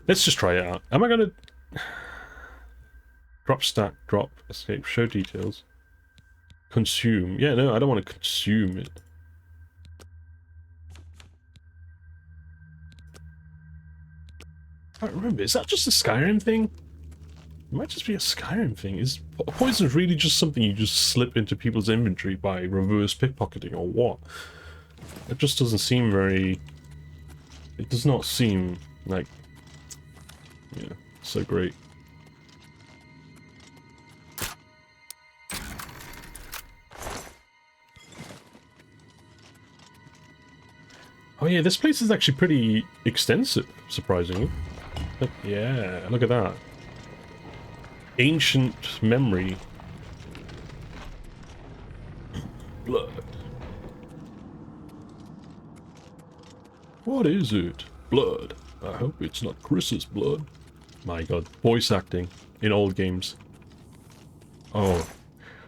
Let's just try it out. Am I gonna... Drop stat, drop, escape, show details. Consume. Yeah, no, I don't want to consume it. I don't remember, is that just a Skyrim thing? It might just be a Skyrim thing. Is poison really just something you just slip into people's inventory by reverse pickpocketing or what? It just doesn't seem very... It does not seem like... Yeah, so great. Oh yeah, this place is actually pretty extensive, surprisingly. But yeah, look at that. Ancient memory. Blood. What is it? Blood. I hope it's not Chris's blood. My god, voice acting in old games. Oh.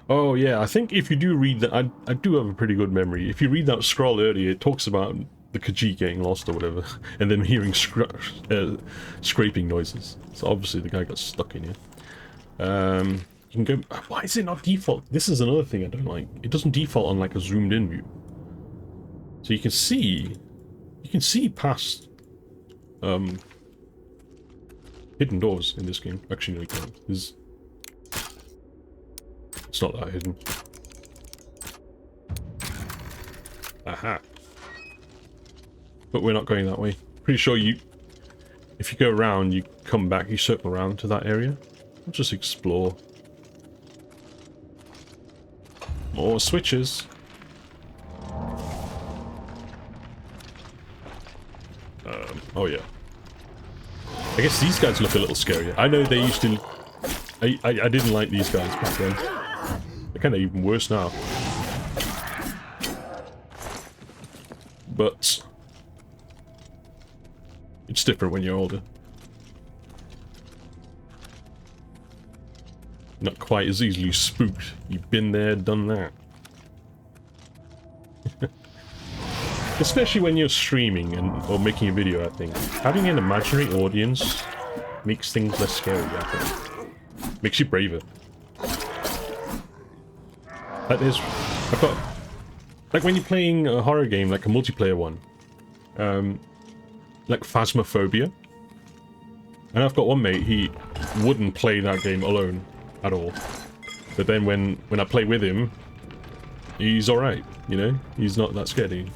Oh yeah, I think if you do read that, I do have a pretty good memory. If you read that scroll earlier, it talks about the Khajiit getting lost or whatever, and then hearing scraping noises. So obviously the guy got stuck in here. You can go... Why is it not default? This is another thing I don't like. It doesn't default on like a zoomed in view. So you can see... You can see past... hidden doors in this game. Actually, no, you can't. It's not that hidden. Aha. But we're not going that way. Pretty sure you... If you go around, you come back, you circle around to that area. We'll just explore. More switches. Oh yeah. I guess these guys look a little scarier. I know they used to... I didn't like these guys back then. They're kind of even worse now. But... It's different when you're older. Not quite as easily spooked. You've been there, done that. Especially when you're streaming or making a video, I think. Having an imaginary audience makes things less scary, I think. Makes you braver. Like I've got... Like when you're playing a horror game, like a multiplayer one. Like Phasmophobia. And I've got one mate, he wouldn't play that game alone at all. But then when I play with him, he's alright, you know? He's not that scared.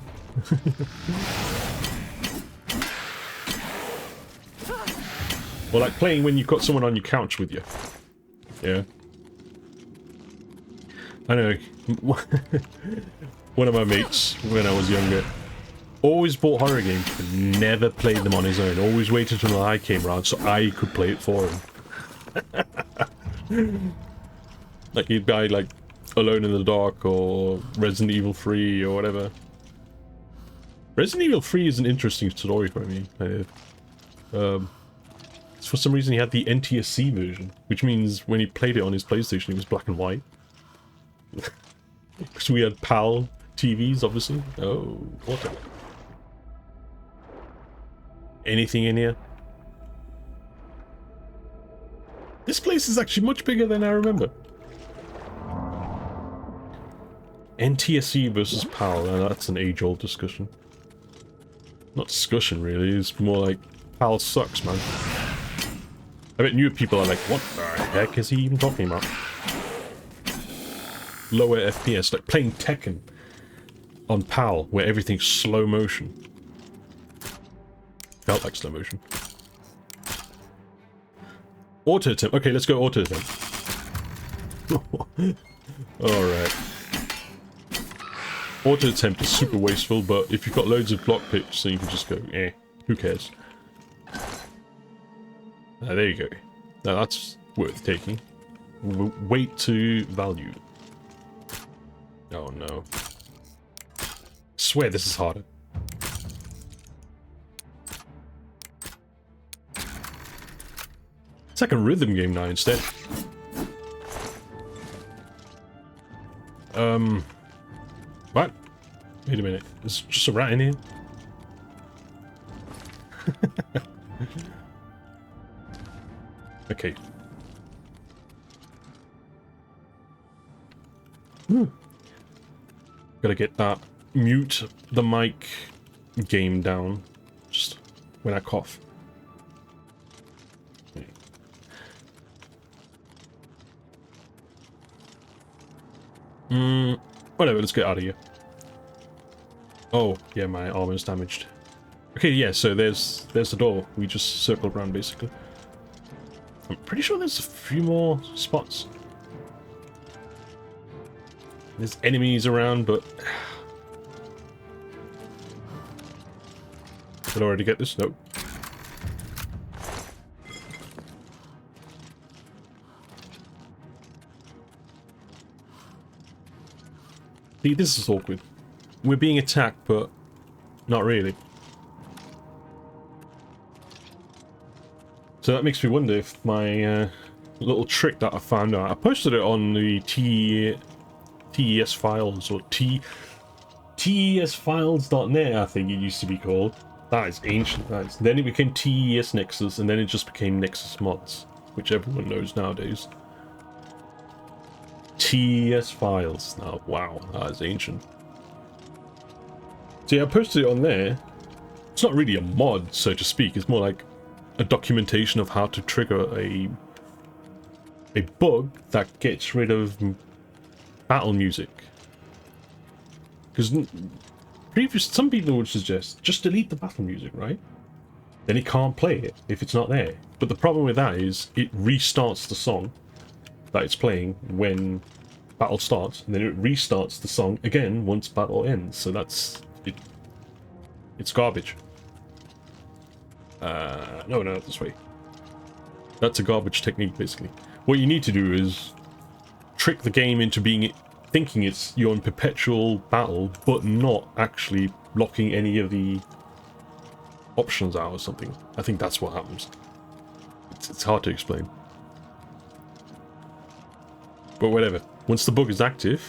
Or like playing when you've got someone on your couch with you. Yeah. I know. One of my mates, when I was younger, always bought horror games, but never played them on his own. Always waited until I came around so I could play it for him. Like he'd buy like Alone in the Dark or Resident Evil 3 or whatever. Resident Evil 3 is an interesting story for me. For some reason he had the NTSC version, which means when he played it on his PlayStation it was black and white. Because we had PAL TVs, obviously. Oh, what? Anything in here? This place is actually much bigger than I remember. NTSC versus PAL, that's an age-old discussion. Not discussion, really. It's more like, PAL sucks, man. I bet newer people are like, what the heck is he even talking about? Lower FPS, like playing Tekken on PAL, where everything's slow motion. Felt like slow motion. Auto attempt. Okay, let's go auto attempt. Alright. Auto attempt is super wasteful, but if you've got loads of block pitch, then you can just go, eh, who cares? There you go. Now that's worth taking. Weight to value. Oh no. I swear this is harder. It's like a rhythm game now instead. What? Wait a minute. There's just a rat in here? Okay. Gotta get that mute the mic game down. Just when I cough. Whatever, let's get out of here. Oh, yeah, my armor's damaged. Okay, yeah, so there's the door. We just circled around, basically. I'm pretty sure there's a few more spots. There's enemies around, but... Did I already get this? Nope. See, this is awkward. We're being attacked, but not really. So that makes me wonder if my little trick that I found out... I posted it on the TES files, or TESfiles.net, I think it used to be called. That is ancient, that is. Then it became TES Nexus, and then it just became Nexus Mods, which everyone knows nowadays. TS files. Oh, wow, that's ancient. So yeah, I posted it on there. It's not really a mod, so to speak. It's more like a documentation of how to trigger a bug that gets rid of battle music. Because some people would suggest just delete the battle music, right? Then it can't play it if it's not there. But the problem with that is it restarts the song that it's playing when battle starts, and then it restarts the song again once battle ends. So that's it. It's garbage. No, not this way. That's a garbage technique, basically. What you need to do is trick the game into thinking you're in perpetual battle, but not actually blocking any of the options out or something. I think that's what happens. It's hard to explain. But whatever. Once the bug is active,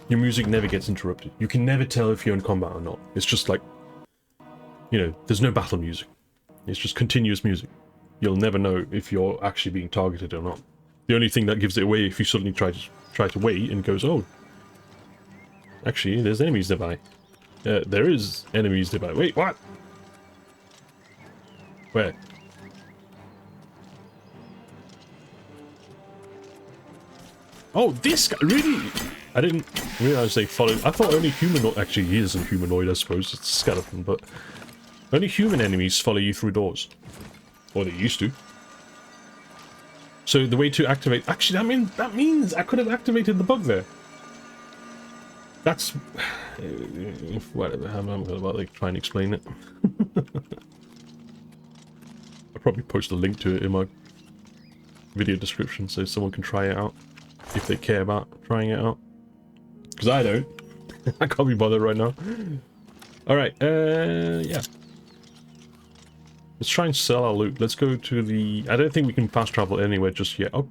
your music never gets interrupted. You can never tell if you're in combat or not. It's just like, you know, there's no battle music. It's just continuous music. You'll never know if you're actually being targeted or not. The only thing that gives it away if you suddenly try to wait and goes, oh, actually, there's enemies nearby. There is enemies nearby. Wait, what? Where? Oh, this guy, really? I didn't realize they followed. I thought only humanoid. Actually, he isn't humanoid, I suppose. It's a skeleton, but only human enemies follow you through doors. Or they used to. So the way to activate... Actually, that means I could have activated the bug there. That's... Whatever, I'm not going to try and explain it. I'll probably post a link to it in my video description so someone can try it out. If they care about trying it out. Because I don't. I can't be bothered right now. Alright, yeah. Let's try and sell our loot. Let's go to the... I don't think we can fast travel anywhere just yet. Oh.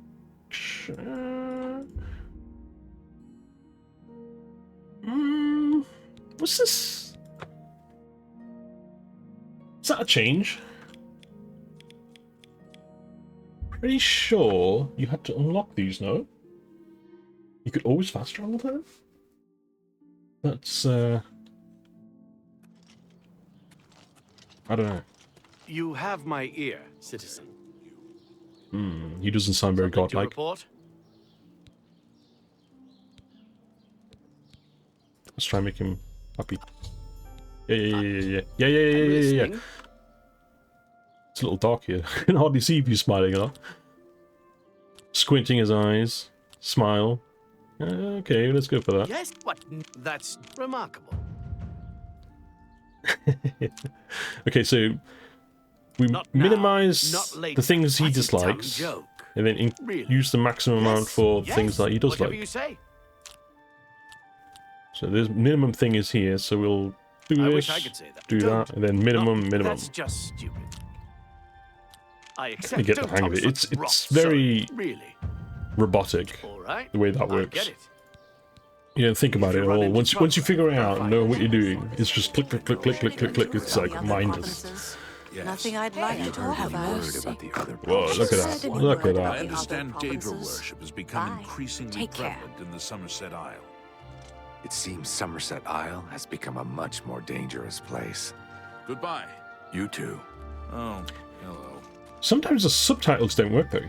What's this? Is that a change? Pretty sure you had to unlock these, no? You could always fast travel to them? That's, I don't know. You have my ear, citizen. He doesn't sound very godlike. Let's try and make him happy. Yeah. It's a little dark here. I can hardly see if you're smiling or not. Squinting his eyes. Smile. Okay, let's go for that. Yes, what? That's remarkable. Okay, so we minimize the things he dislikes, and then use the maximum amount for things that he does like. You say. So the minimum thing is here, so we'll do this, wish I could say that. do that, and then minimum. That's just stupid. I accept. You get the hang of it. It's very robotic, right. the way that works. You don't think about it at all. Once you figure it out and know what you're doing, it's just click. It's like mindless. Yes. Nothing I'd like to talk about. Whoa, look at that. Look at I that. understand Daedra worship has become increasingly prevalent in the Somerset Isle. It seems Somerset Isle has become a much more dangerous place. Goodbye. You too. Oh, hello. Sometimes the subtitles don't work though.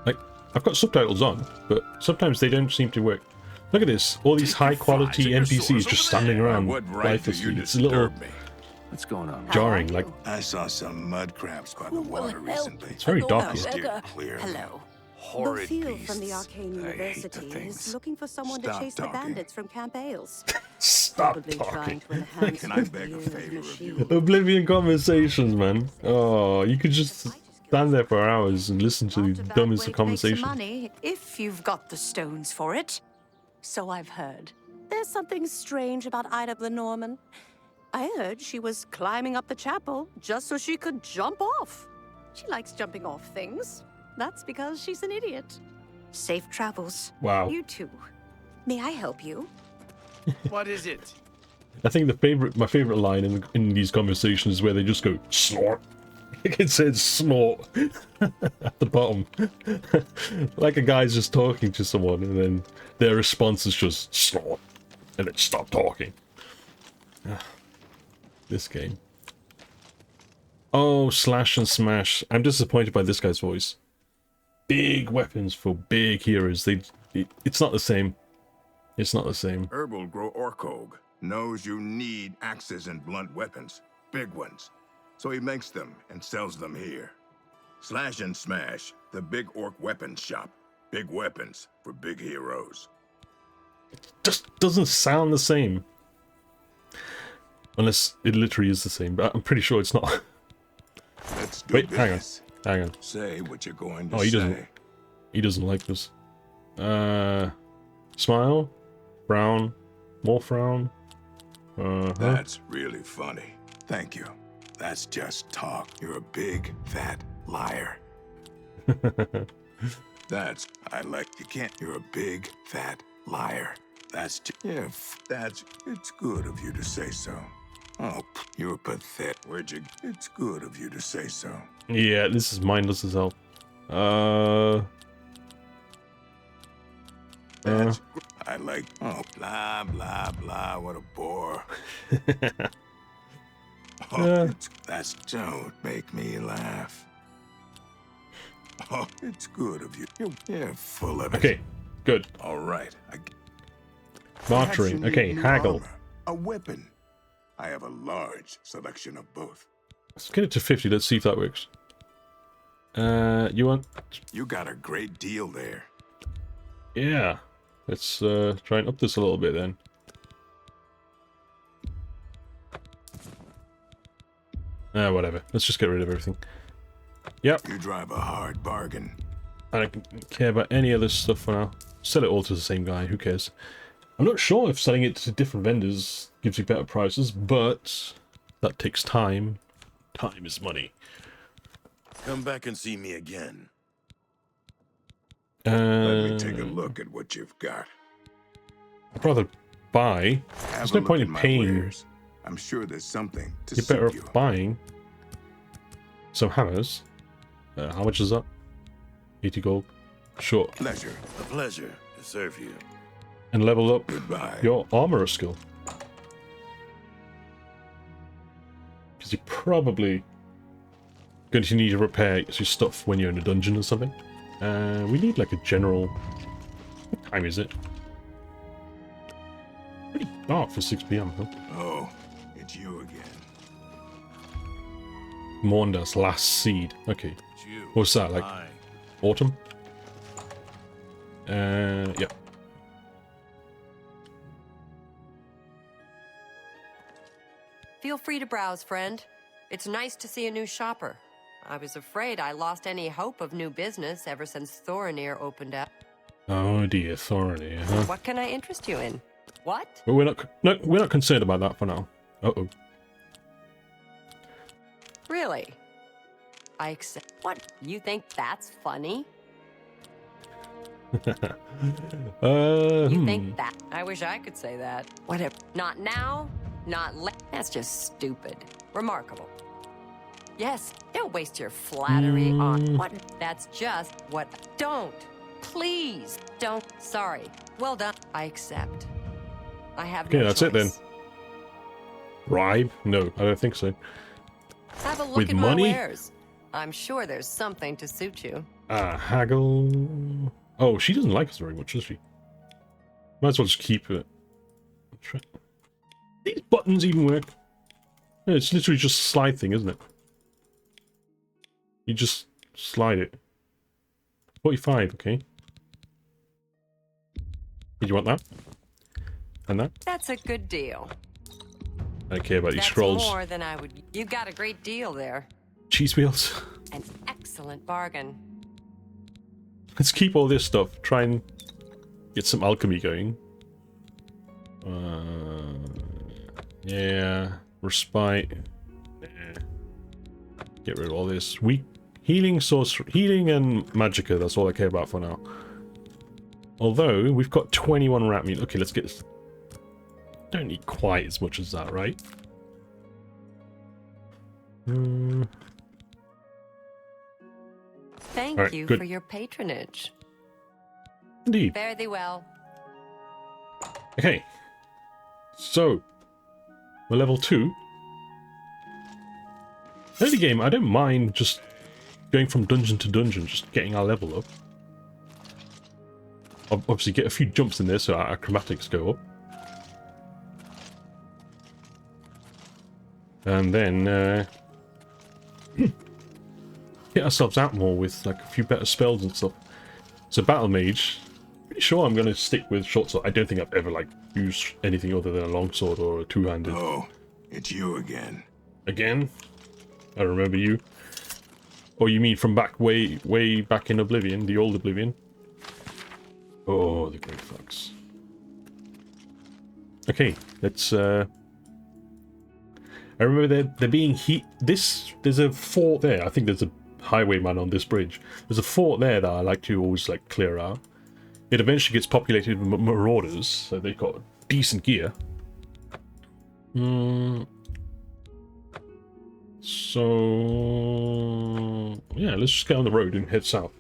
Like, I've got subtitles on, but sometimes they don't seem to work. Look at this, all these high-quality NPCs just standing around lifelessly. It's a little What's going on? jarring. Like, I saw some mud crabs by the water recently. it's very dark here. Steered clear. Hello. Horrid Field beasts. from the Arcane I hate the University things. is looking for someone to Stop chase talking. the bandits from Camp Ailes. Stop Probably talking. trying to enhance Can I the beg a view favor of machine. you? Oblivion conversations, man. Oh, you could just stand there for hours and listen to the dumbest of conversations. Money if you've got the stones for it. So I've heard. There's something strange about Ida Lenormand. I heard she was climbing up the chapel just so she could jump off. She likes jumping off things. That's because she's an idiot. Safe travels. Wow. You too. May I help you? What is it? I think my favorite line in these conversations is where they just go snort. It says snort at the bottom. Like a guy's just talking to someone and then their response is just snort. And then stop talking. This game. Oh, slash and smash. I'm disappointed by this guy's voice. Big weapons for big heroes. It's not the same. It's not the same. Herbal Grow Orkog knows you need axes and blunt weapons. Big ones. So he makes them and sells them here. Slash and Smash, the big orc weapons shop. Big weapons for big heroes. It just doesn't sound the same. Unless it literally is the same, but I'm pretty sure it's not. Let's do Wait, business. hang on. Say what you're going to Oh, he doesn't. say. He doesn't like this. Smile, frown, more frown. That's really funny. Thank you. That's just talk. You're a big, fat liar. That's, I like, you can't, you're a big, fat liar. That's, yeah, it's good of you to say so. Oh, you're pathetic. It's good of you to say so. Yeah, this is mindless as hell. That's, I like, oh, blah, blah, blah, what a bore. That's, don't make me laugh. Oh, it's good of you. You're full of it. Okay, good. All right. Bartering. Okay, haggle. Armor, a weapon. I have a large selection of both. Let's get it to 50. Let's see if that works. You want? You got a great deal there. Yeah. Let's try and up this a little bit then. Whatever. Let's just get rid of everything. Yep. You drive a hard bargain. I don't care about any other stuff for now. Sell it all to the same guy. Who cares? I'm not sure if selling it to different vendors gives you better prices, but that takes time. Time is money. Come back and see me again. Let me take a look at what you've got. I'd rather buy. There's no point in paying. I'm sure there's something to You're better suit off you. buying some hammers. How much is that? 80 gold. Sure. Pleasure. A pleasure to serve you. And level up Goodbye. your armor skill. Because you're probably going to need to repair your stuff when you're in a dungeon or something. We need like a general... What time is it? Pretty dark for 6 PM, huh? Oh, it's you again. Maunder's last seed. Okay. It's you. What's that, like I. autumn? Yeah. Feel free to browse, friend. It's nice to see a new shopper. I was afraid I lost any hope of new business ever since Thorinir opened up. Oh dear, Thorinir, huh? What can I interest you in? What? But we're not concerned about that for now. Uh-oh. Really? I accept. What? You think that's funny? You think that? I wish I could say that. Whatever. Not now, not That's just stupid. Remarkable. Yes, don't waste your flattery on what? That's just what. Don't. Please don't. Sorry. Well done. I accept. I have Okay, no that's it then. choice. Bribe? No, I don't think so. Have a look With at money? my wares. I'm sure there's something to suit you. Haggle. Oh, she doesn't like us very much, does she? Might as well just keep it. These buttons even work. Yeah, it's literally just a slide thing, isn't it? You just slide it. 45, okay. Did you want that? And that? That's a good deal. I don't care about these That's scrolls. more than I would. You got a great deal there. Cheese wheels. An excellent bargain. Let's keep all this stuff. Try and get some alchemy going. Yeah. Respite. Nah. Get rid of all this. Weak healing, sorcery, healing and magicka. That's all I care about for now. Although we've got 21 rat meat. Okay, let's get. Don't need quite as much as that, right? Thank All right, you good. for your patronage. Indeed. Fare thee well. Okay. So, we're level 2. Early game, I don't mind just going from dungeon to dungeon, just getting our level up. Obviously get a few jumps in there so our acrobatics go up. And then get ourselves out more with like a few better spells and stuff. So Battle Mage, pretty sure I'm going to stick with short sword. I don't think I've ever like used anything other than a longsword or a two-handed. Oh, it's you again. Again? I remember you. Or you mean from back way back in Oblivion, the old Oblivion? Oh, the Great Fox. Okay, let's I remember there being there's a fort there. I think there's a highwayman on this bridge. There's a fort there that I like to always like clear out. It eventually gets populated with marauders, so they've got decent gear. So yeah, let's just get on the road and head south.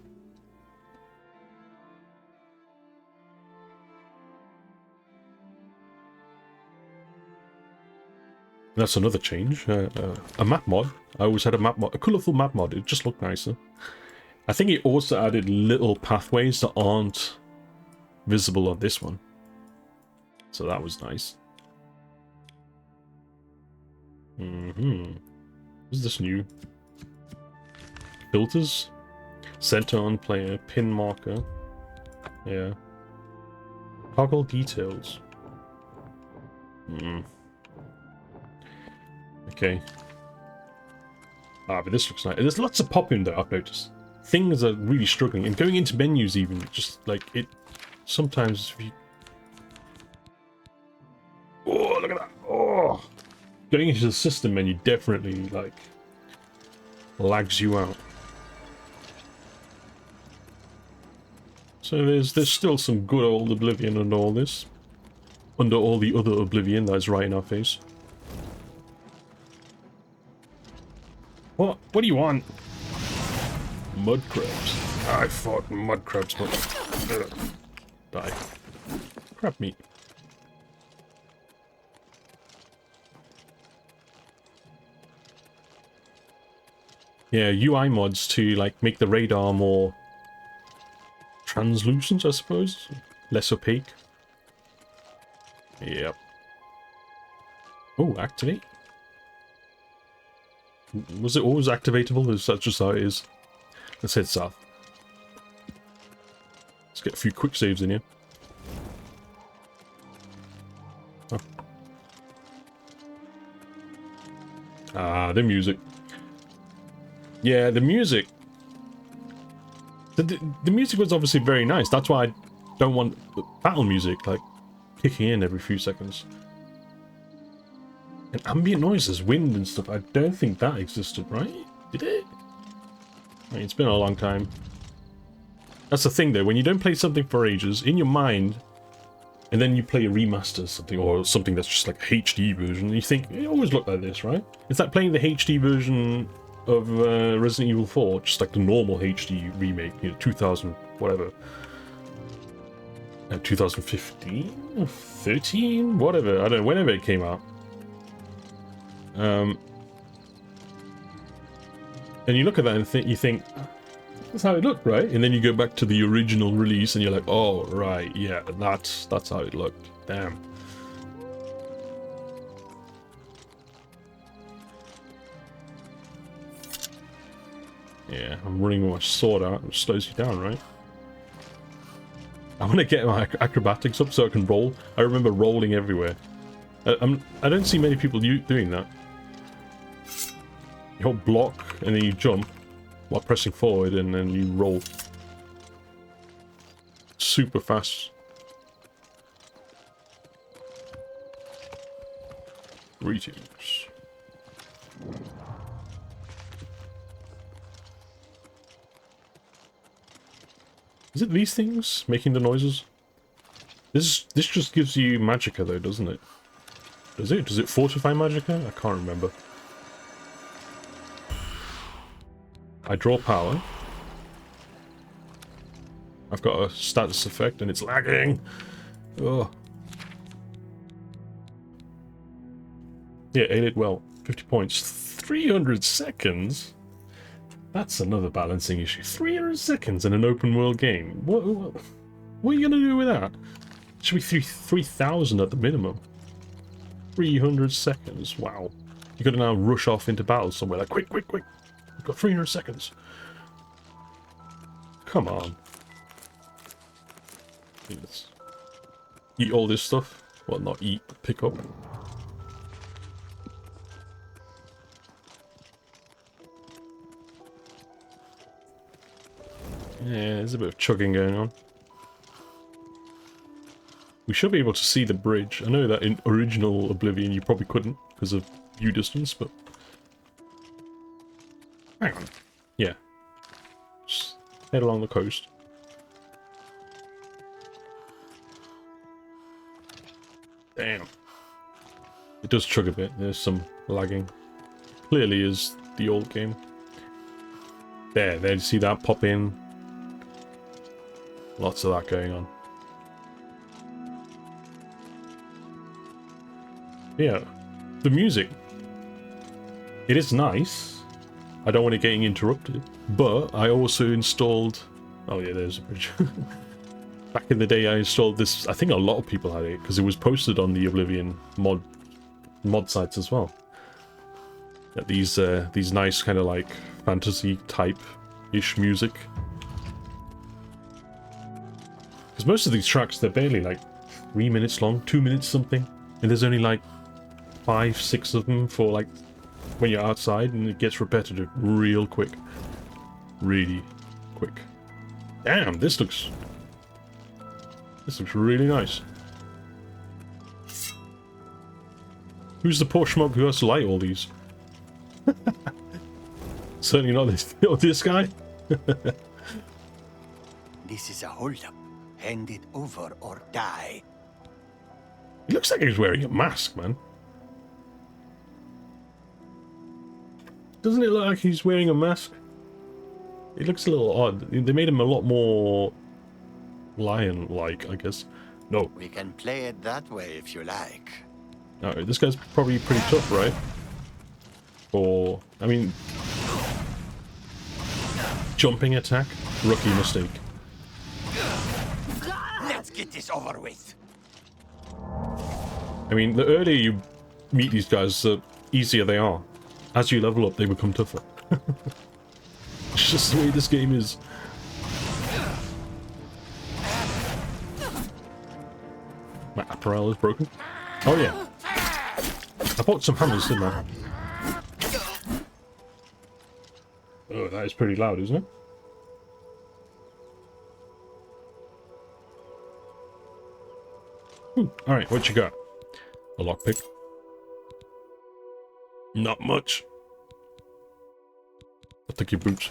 That's another change. A map mod. I always had a map mod, a colourful map mod. It just looked nicer. I think it also added little pathways that aren't visible on this one. So that was nice. Is this new? Filters? Center on player, pin marker. Yeah. Toggle details. Okay. Ah, but this looks nice. There's lots of pop-in though, I've noticed. Things are really struggling. And going into menus even, just like it... Sometimes if you... Oh, look at that! Oh! Going into the system menu definitely, like, lags you out. So there's still some good old Oblivion under all this. Under all the other Oblivion that's right in our face. What? What do you want? Mud crabs. I fought mud crabs much. Die. Crab meat. Yeah, UI mods to like make the radar more translucent, I suppose. Less opaque. Yep. Oh, activate. Was it always activatable? Is that just how it is? Let's head south. Let's get a few quick saves in here. Oh. Ah, the music. Yeah, the music. The music was obviously very nice. That's why I don't want battle music, like, kicking in every few seconds. And ambient noises, wind and stuff, I don't think that existed, right? Did it? I mean, it's been a long time. That's the thing though, when you don't play something for ages, in your mind, and then you play a remaster something, or something that's just like a HD version, you think, it always looked like this, right? It's like playing the HD version of Resident Evil 4, just like the normal HD remake, you know, 2000, whatever. 2015? 13? Whatever, I don't know, whenever it came out. And you look at that and you think, that's how it looked, right? And then you go back to the original release and you're like, oh, right, yeah, that's how it looked. Damn. Yeah, I'm running with my sword out, which slows you down, right? I want to get my acrobatics up so I can roll. I remember rolling everywhere. I don't see many people doing that. You hold block and then you jump while pressing forward and then you roll. Super fast. Greetings. Is it these things making the noises? This just gives you magicka though, doesn't it? Does it? Does it fortify magicka? I can't remember. I draw power. I've got a status effect and it's lagging. Oh. Yeah, ate it well. 50 points. 300 seconds? That's another balancing issue. 300 seconds in an open world game. What are you going to do with that? It should be 3,000 at the minimum. 300 seconds. Wow. You got to now rush off into battle somewhere. Like, quick, quick, quick. You've got 300 seconds. Come on. Let's eat all this stuff. Well, not eat, but pick up. Yeah, there's a bit of chugging going on. We should be able to see the bridge. I know that in original Oblivion you probably couldn't because of view distance, but... Hang on. Yeah. Just head along the coast. Damn. It does chug a bit. There's some lagging. Clearly is the old game. There, you see that pop in? Lots of that going on. Yeah, the music. It is nice. I don't want it getting interrupted. But I also installed... Oh yeah, there's a bridge. Back in the day I installed this... I think a lot of people had it, because it was posted on the Oblivion mod sites as well. These nice kind of like fantasy type-ish music. Because most of these tracks, they're barely like 3 minutes long, 2 minutes something. And there's only like 5, 6 of them for like when you're outside, and it gets repetitive real quick. Really quick. Damn, this looks really nice. Who's the poor schmuck who has to light all these? Certainly not this guy. This is a holdup. Hand it over or die. He looks like he's wearing a mask, man. Doesn't it look like he's wearing a mask? It looks a little odd. They made him a lot more lion-like, I guess. No. We can play it that way if you like. No, this guy's probably pretty tough, right? Or, I mean... Jumping attack? Rookie mistake. Let's get this over with. I mean, the earlier you meet these guys, the easier they are. As you level up, they become tougher. It's just the way this game is. My apparel is broken. Oh yeah. I bought some hammers, didn't I? Oh, that is pretty loud, isn't it? Alright, what you got? A lockpick. Not much. I'll take your boots.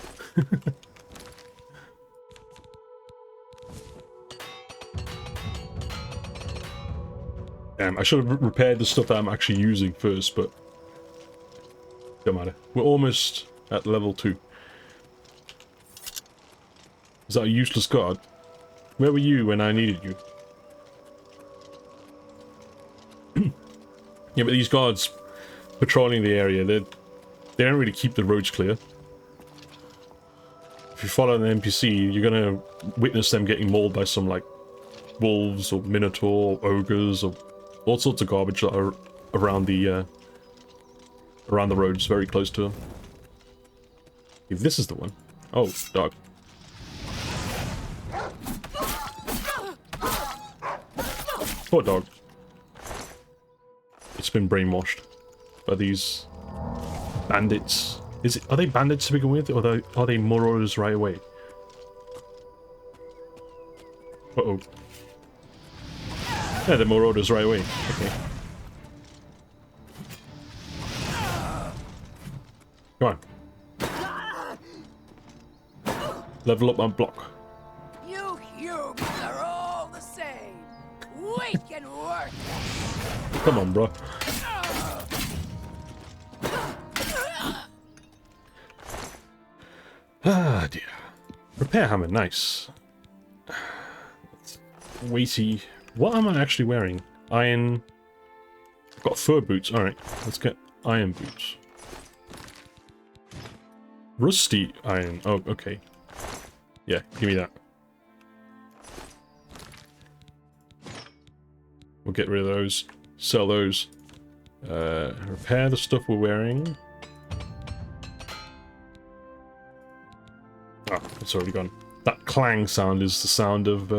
Damn, I should have repaired the stuff that I'm actually using first, but... Don't matter. We're almost at level 2. Is that a useless guard? Where were you when I needed you? Yeah, but these guards patrolling the area, they don't really keep the roads clear. If you follow an NPC, you're gonna witness them getting mauled by some, like, wolves or minotaur or ogres or all sorts of garbage that are around the roads, very close to them. If this is the one. Oh, dog. Poor dog. It's been brainwashed by these bandits. Are they bandits to begin with, or are they marauders right away? Uh-oh. Yeah, they're marauders right away. Okay. Come on. Level up my block. You humans are all the same. Weak and work. Come on, bro. Ah, dear. Repair hammer, nice. weighty. What am I actually wearing? Iron. I've got fur boots. Alright, let's get iron boots. Rusty iron. Oh, okay. Yeah, give me that. We'll get rid of those. Sell those. Repair the stuff we're wearing. Ah, it's already gone. That clang sound is the sound of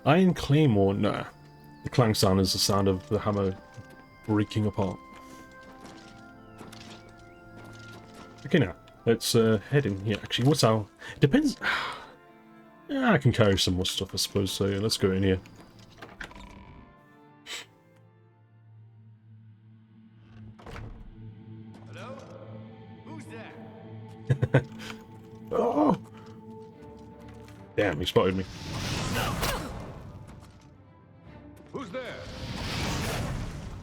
Iron Claymore. Nah. The clang sound is the sound of the hammer breaking apart. Okay, now let's head in here. Actually, what's our... It depends. Yeah, I can carry some more stuff, I suppose. So yeah, let's go in here. Hello? Who's there? Oh! Damn, he spotted me. Who's there?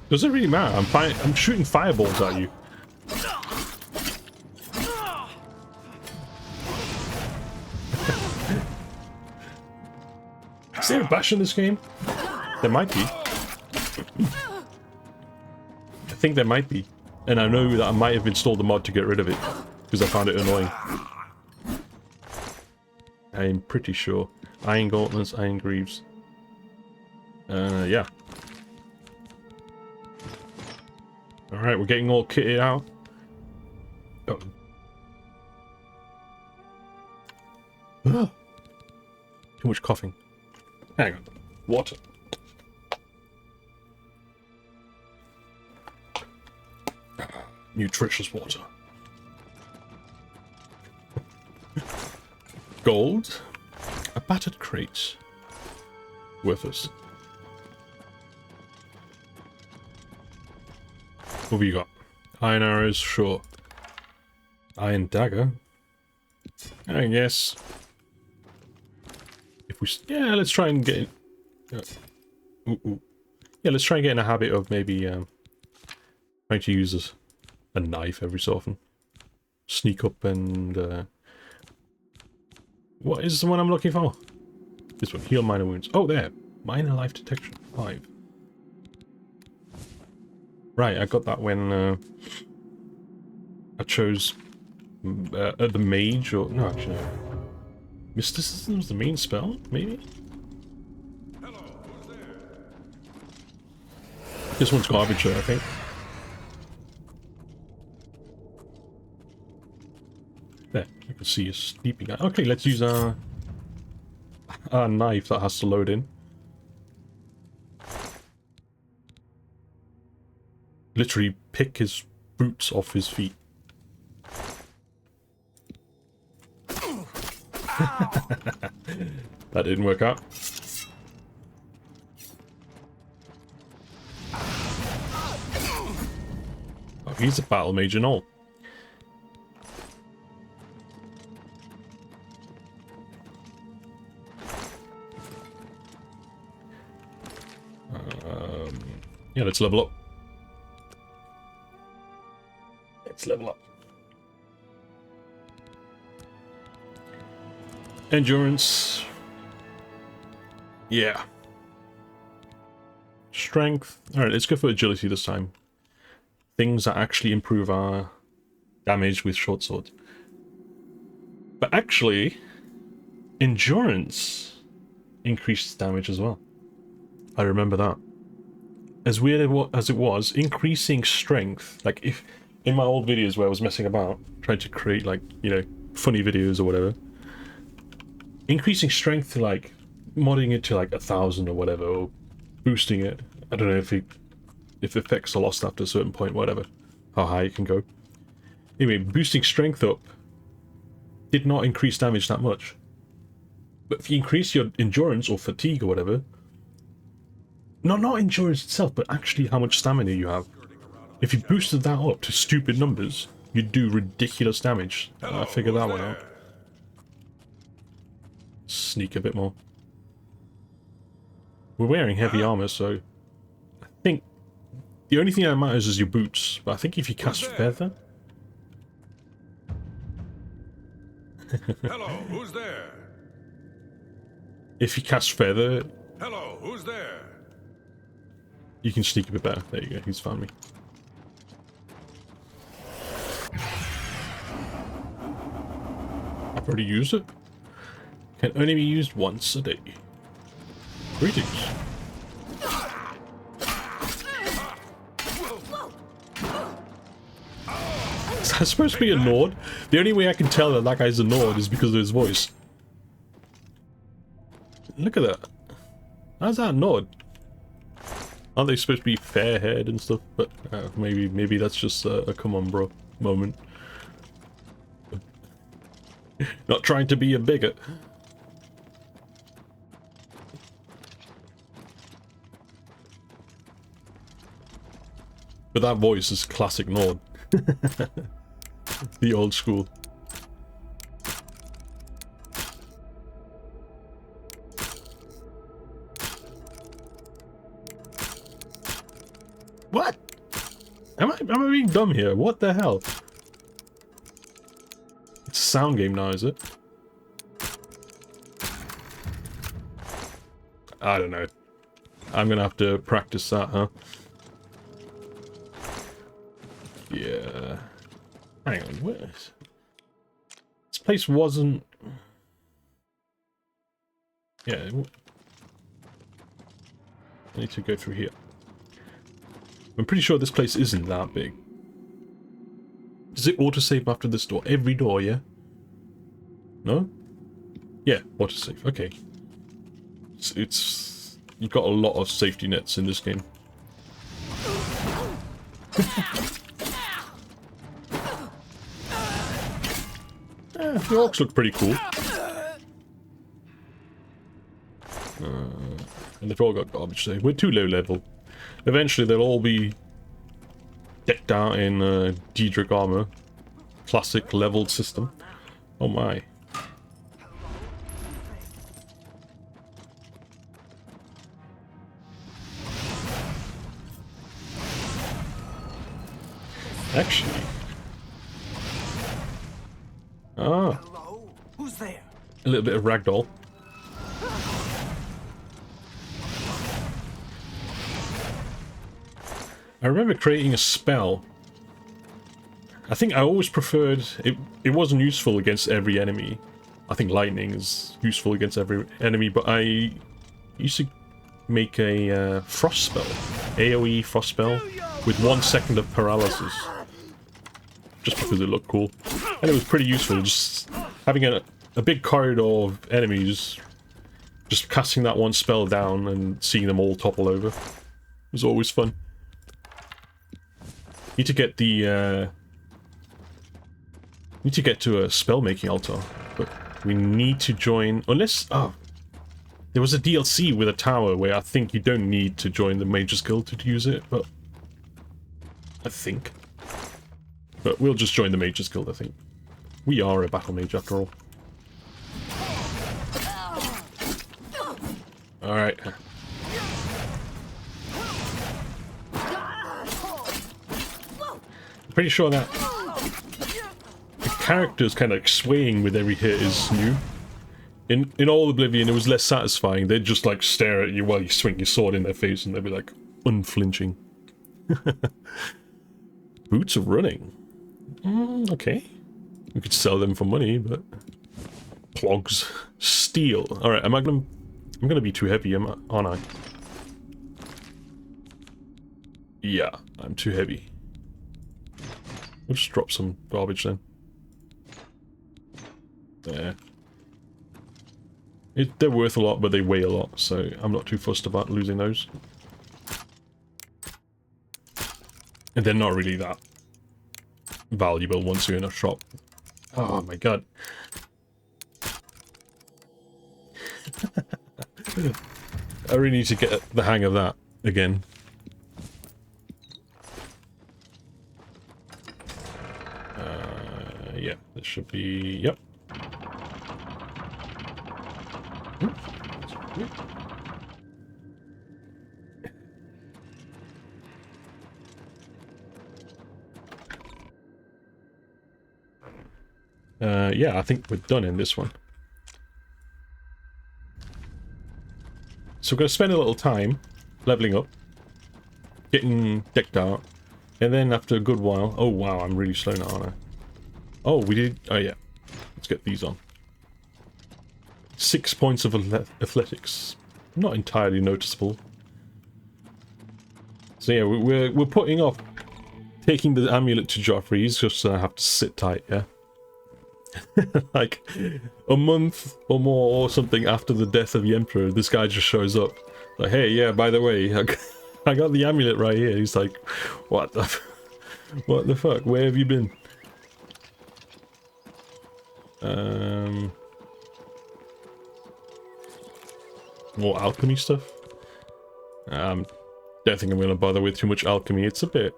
Does it really matter? I'm shooting fireballs at you. Is there a bash in this game? There might be. I think there might be. And I know that I might have installed the mod to get rid of it. Because I found it annoying. I'm pretty sure. Iron gauntlets, iron greaves. Yeah. Alright, we're getting all kitted out. Oh. Too much coughing. Hang on. Water. Nutritious water. Gold. A battered crate. Worthless. What have you got? Iron arrows, sure. Iron dagger. I guess. If we... Yeah, let's try and get... Yeah, let's try and get in a habit of maybe trying to use a knife every so often. Sneak up and... What is the one I'm looking for? This one. Heal minor wounds. Oh, there. Minor life detection. 5. Right, I got that when I chose the mage, or... No, actually, no. Mysticism's the main spell, maybe? Hello, who's there? This one's garbage, though, I think. There, I can see a sleeping guy. Okay, let's use our knife that has to load in. Literally pick his boots off his feet. That didn't work out. Oh, he's a battle mage and all. Yeah, let's level up. Let's level up. Endurance. Yeah. Strength. Alright, let's go for agility this time. Things that actually improve our damage with short swords. But actually, endurance increases damage as well. I remember that. As weird as it was, increasing strength, like if in my old videos where I was messing about, trying to create like, you know, funny videos or whatever, increasing strength to like, modding it to like 1,000 or whatever, or boosting it, I don't know if effects are lost after a certain point, whatever, how high it can go. Anyway, boosting strength up did not increase damage that much. But if you increase your endurance or fatigue or whatever, not endurance itself, but actually how much stamina you have. If you boosted that up to stupid numbers, you'd do ridiculous damage. I figured that one out. Sneak a bit more. We're wearing heavy armor, so I think the only thing that matters is your boots. But I think if you cast Feather... Hello, who's there? If you cast Feather, Hello, who's there? You can sneak a bit better. There you go, he's found me. I've already used it. Can only be used once a day. Greetings. Is that supposed to be a Nord? The only way I can tell that that guy's a Nord is because of his voice. Look at that. How's that a Nord? Aren't they supposed to be fair-haired and stuff? But maybe that's just a come on bro moment. Not trying to be a bigot. But that voice is classic Nord. The old school. What? Am I being dumb here? What the hell? It's a sound game now, is it? I don't know. I'm gonna have to practice that, huh? Yeah. Hang on, where is... This place wasn't... Yeah. I need to go through here. I'm pretty sure this place isn't that big. Does it autosave after this door? Every door, yeah? No? Yeah, autosave. Okay. It's... You've got a lot of safety nets in this game. The orcs look pretty cool. And they've all got garbage today. We're too low level. Eventually they'll all be decked out in Daedric armor. Classic leveled system. Oh my. Actually. Ah. Hello? Who's there? A little bit of ragdoll. I remember creating a spell. I think I always preferred... It wasn't useful against every enemy. I think lightning is useful against every enemy, but I used to make a frost spell. AoE frost spell with 1 second of paralysis. Just because it looked cool. And it was pretty useful, just having a big corridor of enemies, just casting that one spell down and seeing them all topple over. It was always fun. Need to get the, need to get to a spell-making altar, but we need to join, unless, oh, there was a DLC with a tower where I think you don't need to join the Mage's Guild to use it, but I think. But we'll just join the Mage's Guild, I think. We are a battle mage after all. Alright. I'm pretty sure that the characters kind of like swaying with every hit is new. In all Oblivion, it was less satisfying. They'd just like stare at you while you swing your sword in their face and they'd be like unflinching. Boots of running. Okay. We could sell them for money, but... Clogs. Steel. Alright, I'm gonna be too heavy, aren't I? Yeah, I'm too heavy. We'll just drop some garbage then. There. They're worth a lot, but they weigh a lot, so I'm not too fussed about losing those. And they're not really that valuable once you're in a shop. Oh my god. I really need to get the hang of that again. Yeah, this should be... Yep. Yeah, I think we're done in this one. So we're going to spend a little time leveling up, getting decked out, and then after a good while... Oh, wow, I'm really slow now, aren't I? Oh, we did... Oh, yeah. Let's get these on. 6 points of athletics. Not entirely noticeable. So yeah, we're putting off taking the amulet to Joffrey's just so I have to sit tight, yeah? Like, a month or more or something after the death of the Emperor, this guy just shows up. Like, hey, yeah, by the way, I got the amulet right here. He's like, what the fuck? Where have you been? More alchemy stuff? Don't think I'm going to bother with too much alchemy. It's a bit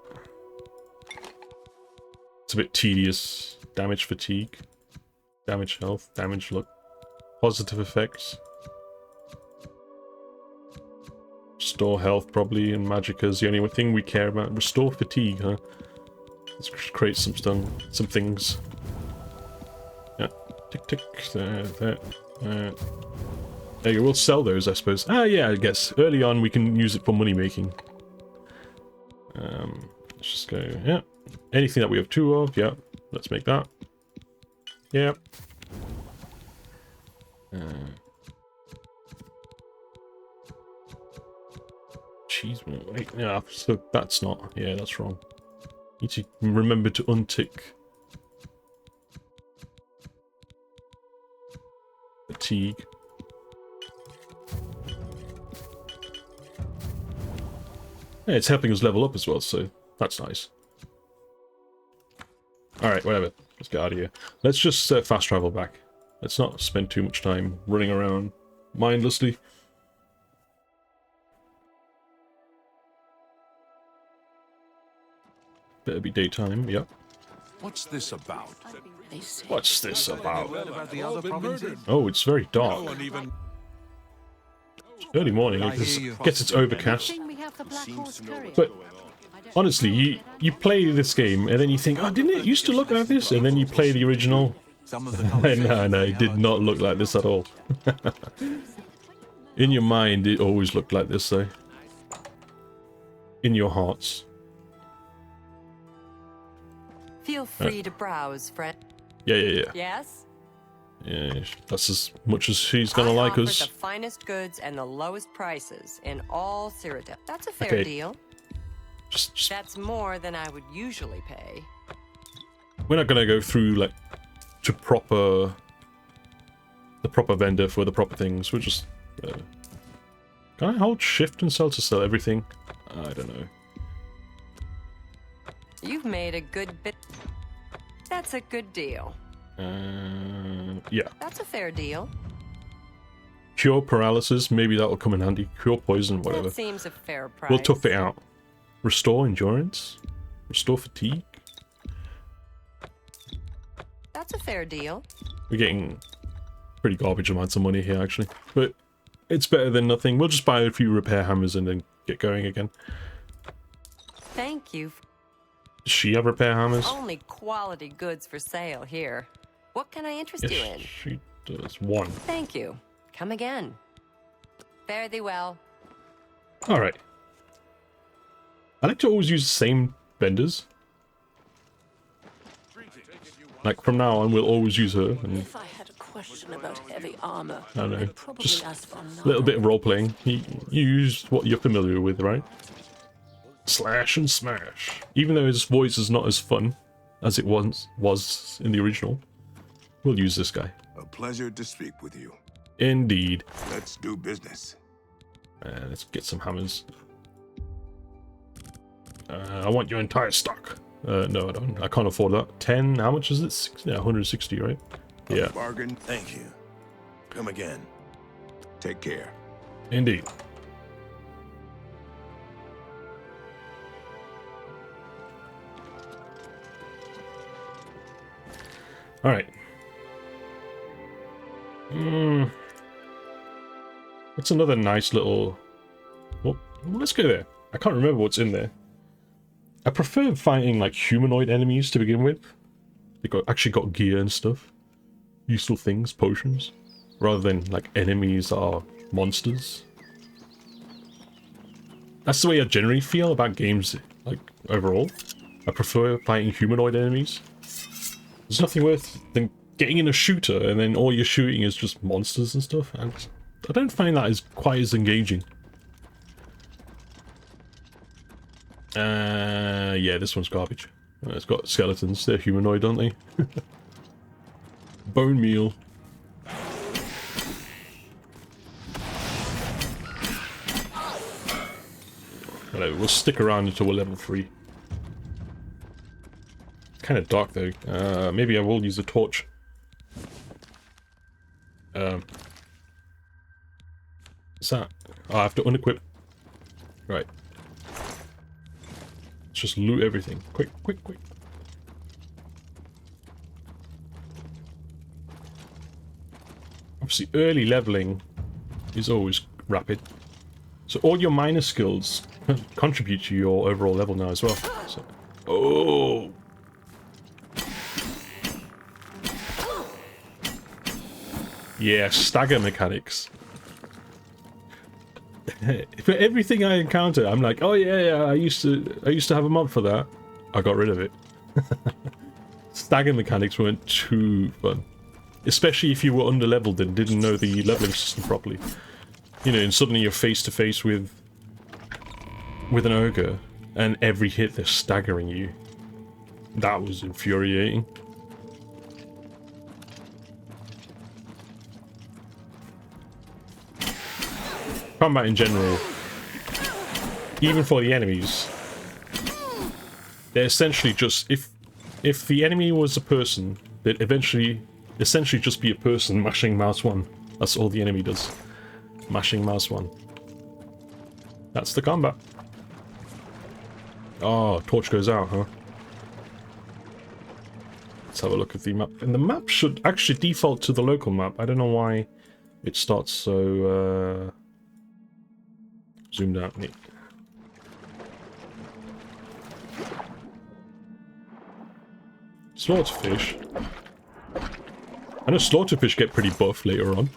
tedious. Damage fatigue. Damage health. Damage look. Positive effects. Restore health probably, and magicka is the only thing we care about. Restore fatigue, huh? Let's create some things. Yeah. Tick tick. There you go, we'll sell those, I suppose. Ah, yeah, I guess. Early on, we can use it for money making. Let's just go, yeah. Anything that we have 2 of, yeah. Let's make that. Yeah. Cheese, wait, yeah, so that's not, yeah, that's wrong. Need to remember to untick fatigue. Yeah, it's helping us level up as well, so that's nice. Alright, whatever. Let's get out of here. Let's just fast travel back. Let's not spend too much time running around mindlessly. Better be daytime, yep. What's this about? What's this about? The other provinces? Oh, it's very dark. Early morning, it gets its overcast. But honestly, you play this game and then you think, oh, didn't it used to look like this? And then you play the original. No, it did not look like this at all. In your mind, it always looked like this, though. In your hearts. Feel free to browse, friend. Yeah. Yes? Yeah, that's as much as she's gonna like us. The finest goods and the lowest prices in all Cyrodiil. That's a fair deal. Just That's more than I would usually pay. We're not gonna go through like the proper vendor for the proper things. We're just. Can I hold shift and sell to sell everything? I don't know. You've made a good bit. That's a good deal. Yeah. That's a fair deal. Cure paralysis, maybe that will come in handy. Cure poison, whatever. That seems a fair price. We'll tough it out. Restore endurance. Restore fatigue. That's a fair deal. We're getting pretty garbage amounts of money here, actually. But it's better than nothing. We'll just buy a few repair hammers and then get going again. Thank you. Does she have repair hammers? Only quality goods for sale here. What can I interest you in? She does. 1. Thank you. Come again. Fare thee well. Alright. I like to always use the same vendors. Like, from now on, we'll always use her. And, If I had a question about heavy armor, I don't know. I'd probably Just ask for a little bit of role-playing. You use what you're familiar with, right? Slash and smash. Even though his voice is not as fun as it was in the original, we'll use this guy. A pleasure to speak with you. Indeed. Let's do business. Let's get some hammers. I want your entire stock. No, I don't. I can't afford that. 10. How much is it? Yeah, 160, right? Yeah. Bargain. Thank you. Come again. Take care. Indeed. All right. It's another nice little. Well, let's go there. I can't remember what's in there. I prefer fighting like humanoid enemies to begin with. They actually got gear and stuff, useful things, potions, rather than like enemies that are monsters. That's the way I generally feel about games, like, overall. I prefer fighting humanoid enemies. There's nothing worse than getting in a shooter and then all you're shooting is just monsters and stuff. And I don't find that as quite as engaging. Yeah, this one's garbage. It's got skeletons. They're humanoid, aren't they? Bone meal. Whatever, we'll stick around until we're level 3. It's kind of dark though. Maybe I will use a torch. What's that? Oh, I have to unequip. Right. Let's just loot everything. Quick, quick, quick. Obviously, early leveling is always rapid. So all your minor skills contribute to your overall level now as well. So, oh! Yeah, stagger mechanics. For everything I encounter, I'm like, oh yeah, I used to have a mod for that. I got rid of it. Stagger mechanics weren't too fun. Especially if you were under-leveled and didn't know the leveling system properly. You know, and suddenly you're face to face with an ogre, and every hit they're staggering you. That was infuriating. Combat in general, even for the enemies, they're essentially just, if the enemy was a person, they'd essentially just be a person mashing mouse 1. That's all the enemy does. Mashing mouse 1. That's the combat. Oh, torch goes out, huh? Let's have a look at the map. And the map should actually default to the local map. I don't know why it starts so zoomed out. Slaughterfish. I know slaughterfish get pretty buff later on.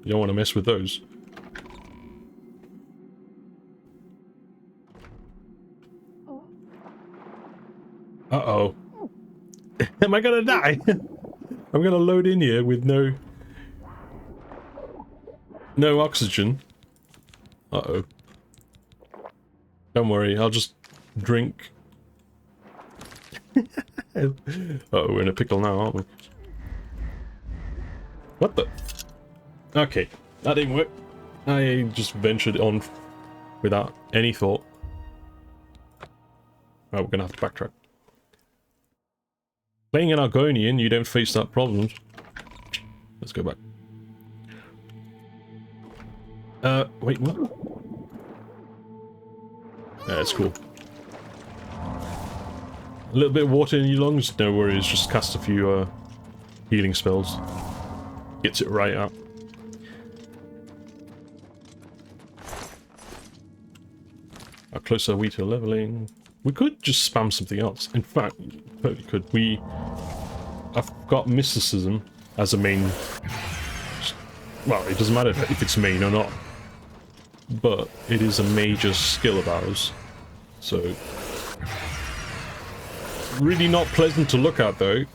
You don't want to mess with those. Uh-oh. Am I gonna die? I'm gonna load in here with no oxygen. Uh-oh. Don't worry, I'll just drink. Uh-oh, we're in a pickle now, aren't we? What the? Okay, that didn't work. I just ventured on without any thought. Right, we're gonna have to backtrack. Playing an Argonian, you don't face that problem. Let's go back. Wait, what? Yeah, that's cool. A little bit of water in your lungs? No worries, just cast a few healing spells. Gets it right up. How close are we to leveling? We could just spam something else. In fact, totally could. I've got mysticism as a main. Well, it doesn't matter if it's main or not, but it is a major skill of ours. So, really not pleasant to look at, though.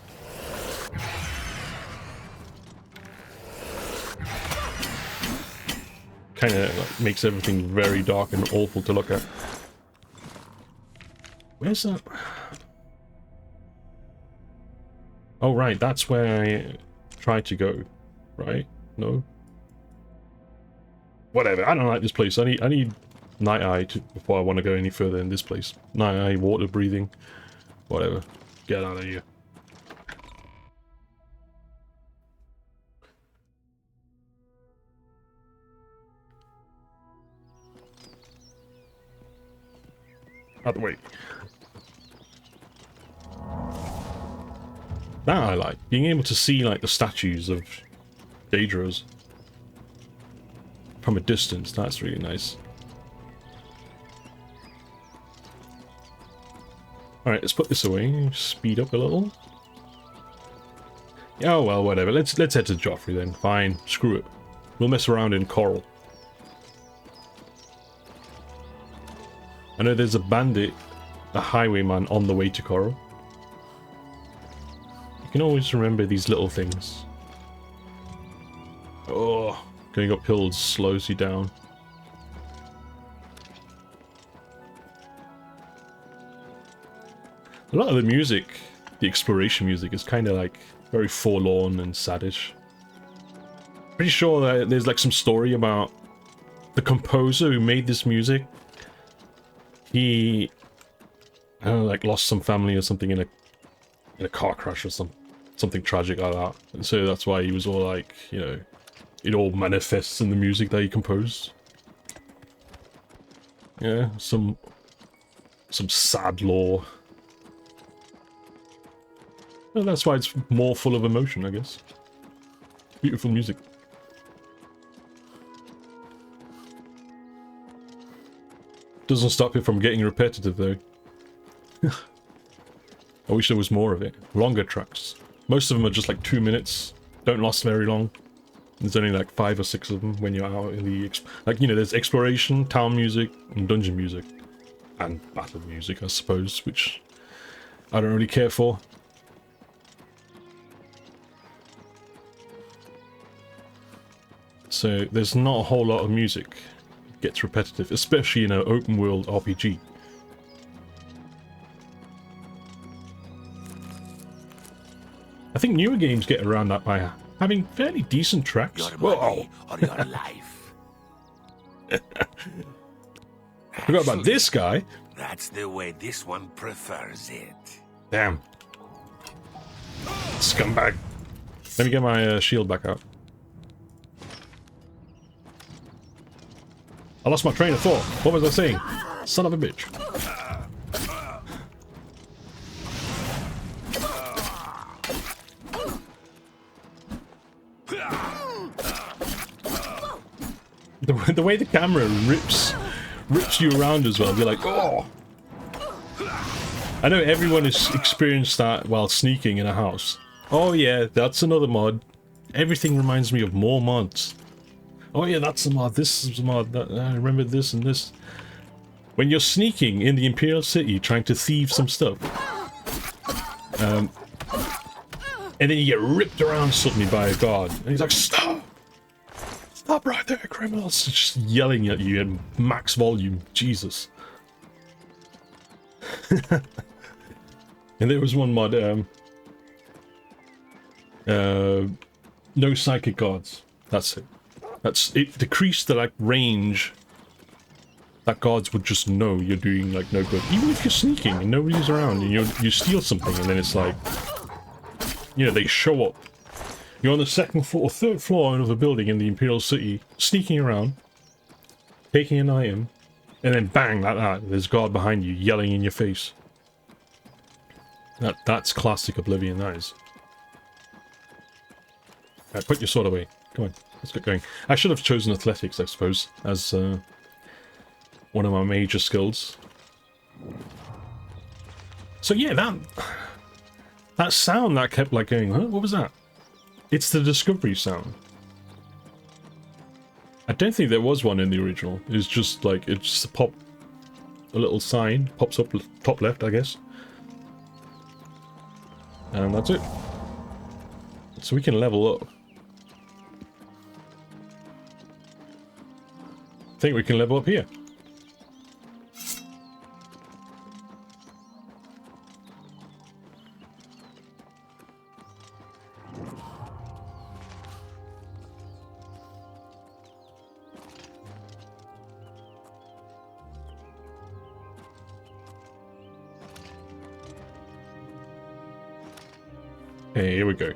Kind of like, makes everything very dark and awful to look at. Where's that? Oh, right, that's where I tried to go. Right? No? Whatever, I don't like this place. I need night eye before I want to go any further in this place. Night eye, water breathing. Whatever. Get out of here. Out the way. That I like. Being able to see, like, the statues of Daedras from a distance, that's really nice. Alright, let's put this away. Speed up a little. Oh, well, whatever. Let's head to Joffrey then. Fine. Screw it. We'll mess around in Coral. I know there's a bandit, a highwayman on the way to Coral. You can always remember these little things. Oh, going up hills slows you down. A lot of the music, the exploration music, is kind of like very forlorn and saddish. Pretty sure that there's like some story about the composer who made this music. He, I don't know, like lost some family or something in a car crash or something tragic like that. And so that's why he was all like, you know, it all manifests in the music that he composed. Yeah, some sad lore. Well, that's why it's more full of emotion, I guess. Beautiful music. Doesn't stop it from getting repetitive, though. I wish there was more of it. Longer tracks. Most of them are just like 2 minutes. Don't last very long. There's only like 5 or 6 of them when you're out in the... like, you know, there's exploration, town music, and dungeon music. And battle music, I suppose, which I don't really care for. So there's not a whole lot of music. It gets repetitive, especially in an open world RPG. I think newer games get around that by having fairly decent tracks. Your money or your life. I forgot about this guy. That's the way this one prefers it. Damn. Scumbag. Let me get my shield back out. I lost my train of thought. What was I saying? Son of a bitch. The way the camera rips you around as well. You're like, oh. I know everyone has experienced that while sneaking in a house. Oh yeah, that's another mod. Everything reminds me of more mods. Oh yeah, that's a mod, this is a mod, that, I remember this and this. When you're sneaking in the Imperial City trying to thieve some stuff. And then you get ripped around suddenly by a guard. And he's like, stop! Stop right there, criminals! Just yelling at you in max volume. Jesus. And there was one mod, no psychic guards. That's it. It decreased the like range that guards would just know you're doing like no good. Even if you're sneaking and nobody's around and you steal something and then it's like, you know, they show up. You're on the second floor or third floor of a building in the Imperial City, sneaking around, taking an item, and then bang, like that, there's a guard behind you yelling in your face. That's classic Oblivion, that is. Alright, put your sword away. Come on. Let's get going. I should have chosen athletics, I suppose, as one of my major skills. So yeah, that sound that kept like going, huh? What was that? It's the discovery sound. I don't think there was one in the original. It's just like, it's just a little sign pops up top left, I guess. And that's it. So we can level up. I think we can level up here. Okay, here we go.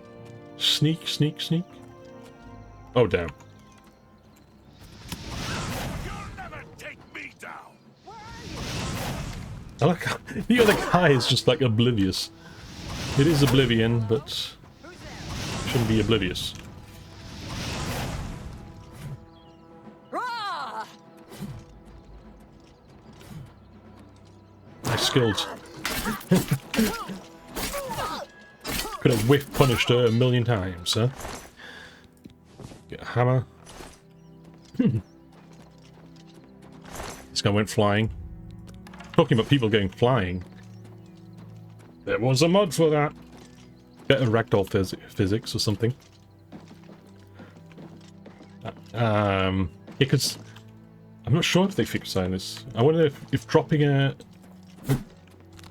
Sneak, sneak, sneak. Oh, damn. I like how the other guy is just like oblivious. It is Oblivion, but shouldn't be oblivious. Nice skills. Could have whiff punished her a million times, huh? Get a hammer. This guy went flying. Talking about people going flying. There was a mod for that. Better ragdoll physics or something. Because I'm not sure if they fixed this. I wonder if dropping a...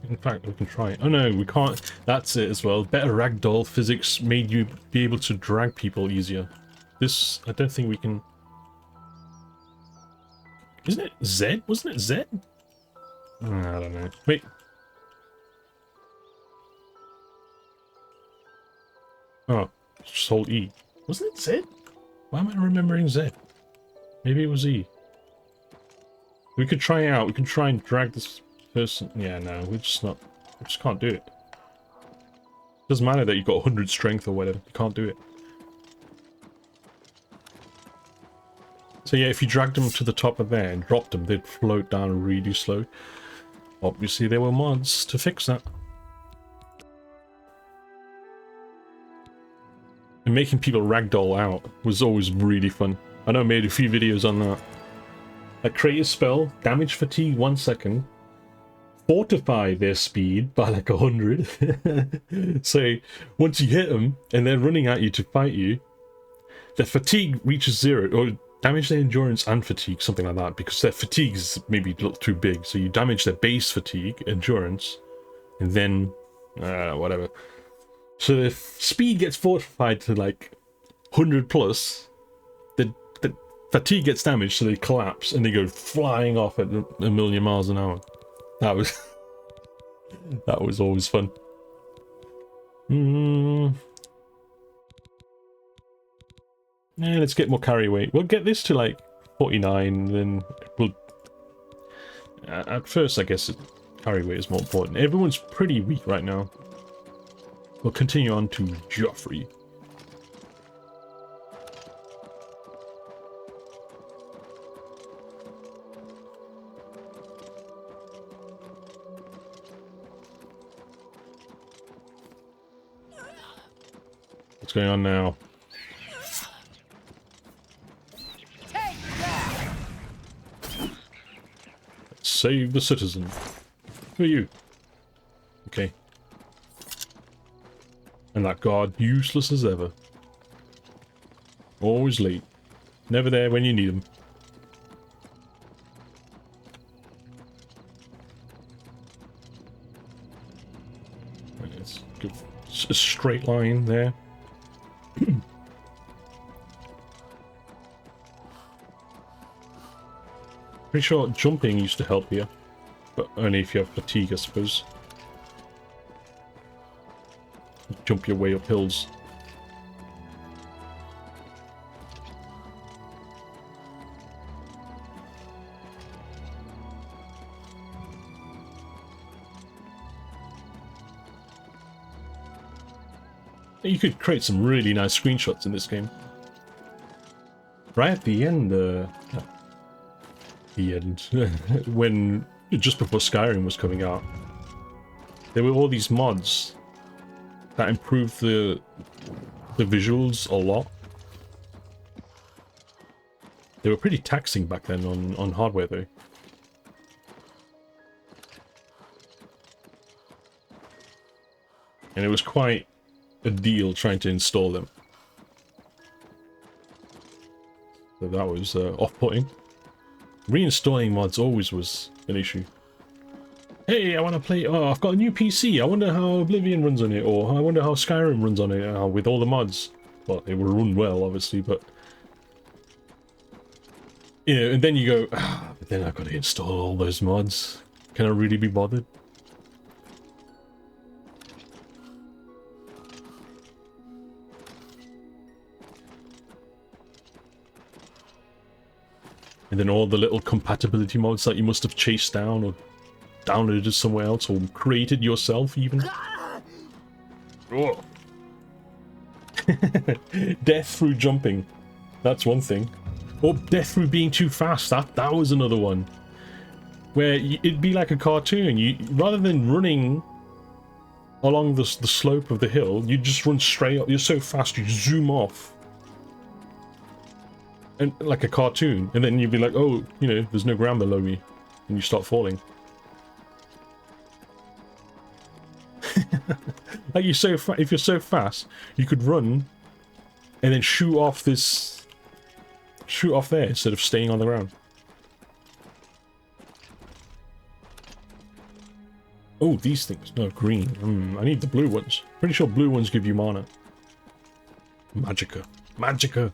In fact, we can try it. Oh no, we can't. That's it as well. Better ragdoll physics made you be able to drag people easier. This, I don't think we can... Isn't it Z? Wasn't it Z? I don't know. Wait. Oh, just hold E. Wasn't it Z? Why am I remembering Z? Maybe it was E. We could try it out. We can try and drag this person. Yeah, no, we're just not. We just can't do it. Doesn't matter that you've got 100 strength or whatever. You can't do it. So yeah, if you dragged them to the top of there and dropped them, they'd float down really slow. Obviously, there were mods to fix that. And making people ragdoll out was always really fun. I know I made a few videos on that. Like, create a spell, damage fatigue 1 second, fortify their speed by like 100. So once you hit them and they're running at you to fight you, their fatigue reaches 0, or damage their endurance and fatigue, something like that, because their fatigue is maybe a little too big. So you damage their base fatigue, endurance, and then whatever. So if speed gets fortified to like 100 plus, the fatigue gets damaged, so they collapse and they go flying off at a million miles an hour. That was that was always fun. Yeah, let's get more carry weight. We'll get this to like 49, then we'll... at first, I guess carry weight is more important. Everyone's pretty weak right now. We'll continue on to Joffrey. What's going on now? Save the citizen. Who are you? Okay. And that guard, useless as ever. Always late. Never there when you need him. Let's give a straight line there. Pretty sure jumping used to help here, but only if you have fatigue, I suppose. Jump your way up hills. You could create some really nice screenshots in this game. Right at the end, when just before Skyrim was coming out, there were all these mods that improved the visuals a lot. They were pretty taxing back then on hardware though. And it was quite a deal trying to install them. So that was off-putting. Reinstalling mods always was an issue. Hey, I want to play... Oh, I've got a new PC. I wonder how Oblivion runs on it, or I wonder how Skyrim runs on it with all the mods. Well, they will run well, obviously, but... You know, and then you go, but then I've got to install all those mods. Can I really be bothered? And then all the little compatibility mods that you must have chased down or downloaded somewhere else or created yourself even. Oh. Death through jumping. That's one thing. Or death through being too fast. That was another one. Where it'd be like a cartoon. You rather than running along the slope of the hill, you just run straight up. You're so fast you zoom off. And like a cartoon, and then you'd be like, oh, you know, there's no ground below me, and you start falling. Like if you're so fast, you could run and then shoot off there instead of staying on the ground. Oh, these things. No, green. I need the blue ones. Pretty sure blue ones give you mana. Magicka. Magicka.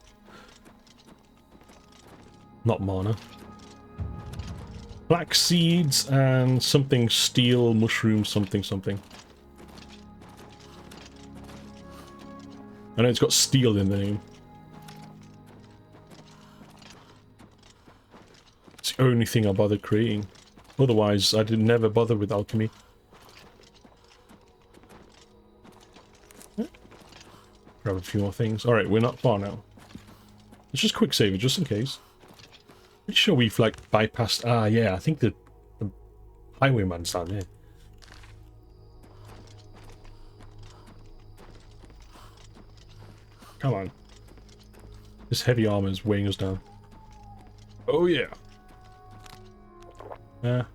Not mana. Black seeds and something steel, mushroom, something. I know it's got steel in the name. It's the only thing I bothered creating. Otherwise, I did never bother with alchemy. Grab a few more things. Alright, we're not far now. Let's just quick save it, just in case. Pretty sure we've, like, bypassed... Ah, yeah, I think the highwayman's down there. Come on. This heavy armor is weighing us down. Oh, yeah. Uh-oh.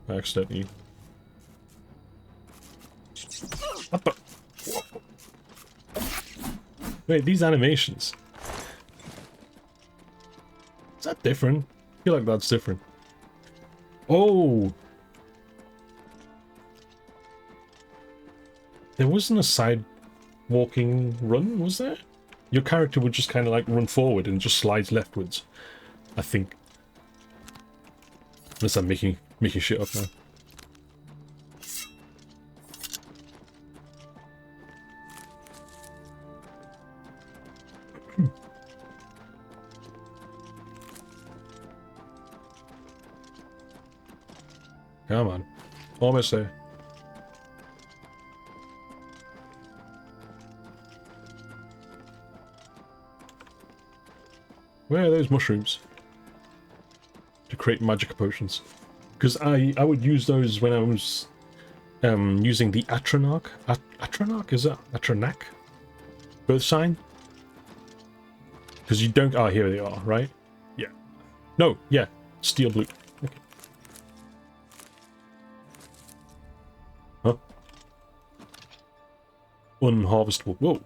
I accidentally... What the... Wait, these animations. Is that different? I feel like that's different. Oh! There wasn't a side walking run, was there? Your character would just kind of like run forward and just slides leftwards. I think. Unless I'm making shit up now. Come on. Almost there. Where are those mushrooms? To create magic potions. Because I would use those when I was using the Atronach. Atronach? Is that Atronach? Birth sign? Because you don't... Ah, here they are, right? Yeah. No, yeah. Steel blue. Okay. Huh? Unharvestable. Whoa.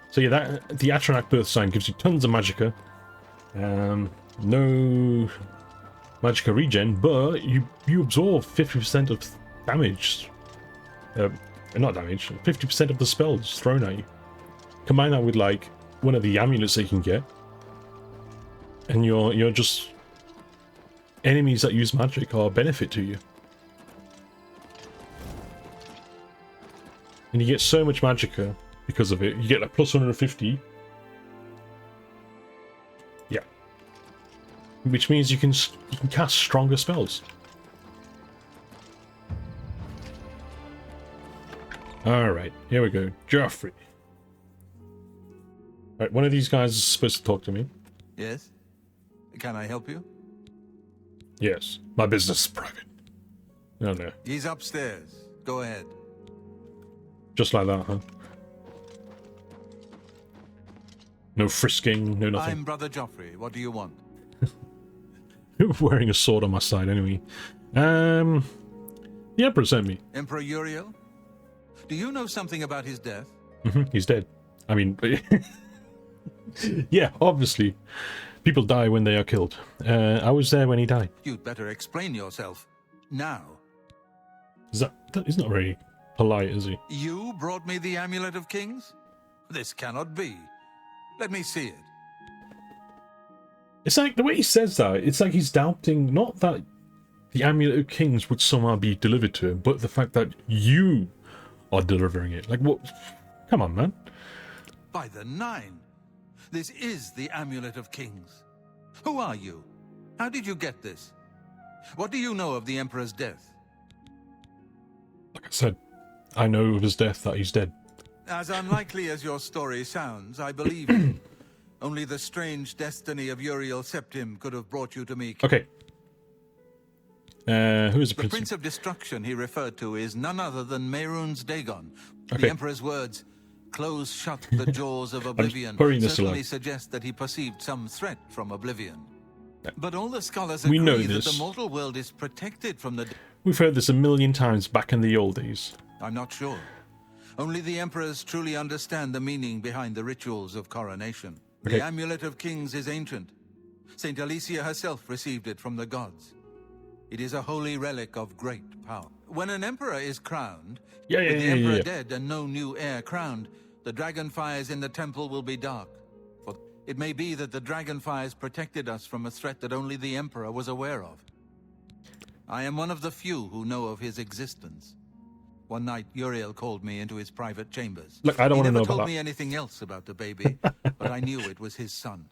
So yeah, the Atronach birth sign gives you tons of magicka. No magicka regen, but you absorb 50% of damage. Not damage, 50% of the spells thrown at you. Combine that with like one of the amulets that you can get, and you're just enemies that use magic are a benefit to you. And you get so much magicka because of it. You get like plus 150. Yeah. Which means you can cast stronger spells. Alright, here we go. Joffrey. Alright, one of these guys is supposed to talk to me. Yes? Can I help you? Yes. My business is private. Oh no. He's upstairs. Go ahead. Just like that, huh? No frisking, no nothing. I'm Brother Joffrey. What do you want? Wearing a sword on my side, anyway. The Emperor sent me. Emperor Uriel? Do you know something about his death? He's dead. I mean... yeah, obviously. People die when they are killed. I was there when he died. You'd better explain yourself. Now. He's not very polite, is he? You brought me the Amulet of Kings? This cannot be. Let me see it. It's like, the way he says that, it's like he's doubting, not that the Amulet of Kings would somehow be delivered to him, but the fact that you are delivering it. Like, what? Come on, man. By the Nine. This is the Amulet of Kings. Who are you? How did you get this? What do you know of the Emperor's death? Like I said, I know of his death, that he's dead. As unlikely as your story sounds, I believe you. Only the strange destiny of Uriel Septim could have brought you to me. Okay. Who is the prince? The Prince of Destruction he referred to is none other than Mehrunes Dagon. Okay. The Emperor's words, close shut the jaws of Oblivion, certainly suggest that he perceived some threat from Oblivion. But all the scholars agree that the mortal world is protected from the... We've heard this a million times back in the old days. I'm not sure. Only the emperors truly understand the meaning behind the rituals of coronation. Okay. The Amulet of Kings is ancient. Saint Alicia herself received it from the gods. It is a holy relic of great power. When an emperor is crowned, with the emperor dead and no new heir crowned, the dragon fires in the temple will be dark. For it may be that the dragon fires protected us from a threat that only the emperor was aware of. I am one of the few who know of his existence. One night, Uriel called me into his private chambers. Look, I don't want to know He about never told that. me anything else about the baby, but I knew it was his son.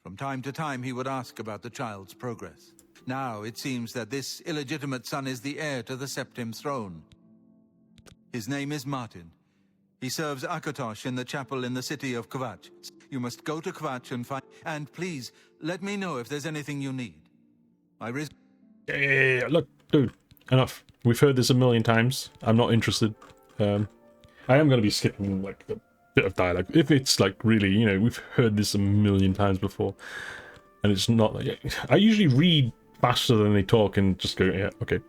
From time to time, he would ask about the child's progress. Now, it seems that this illegitimate son is the heir to the Septim throne. His name is Martin. He serves Akatosh in the chapel in the city of Kvatch. You must go to Kvatch and find... And please, let me know if there's anything you need. Yeah. Look, dude, enough. We've heard this a million times. I'm not interested. I am going to be skipping, like, a bit of dialogue. If it's, like, really, you know, we've heard this a million times before. And it's not like... I usually read faster than they talk and just go, yeah, okay.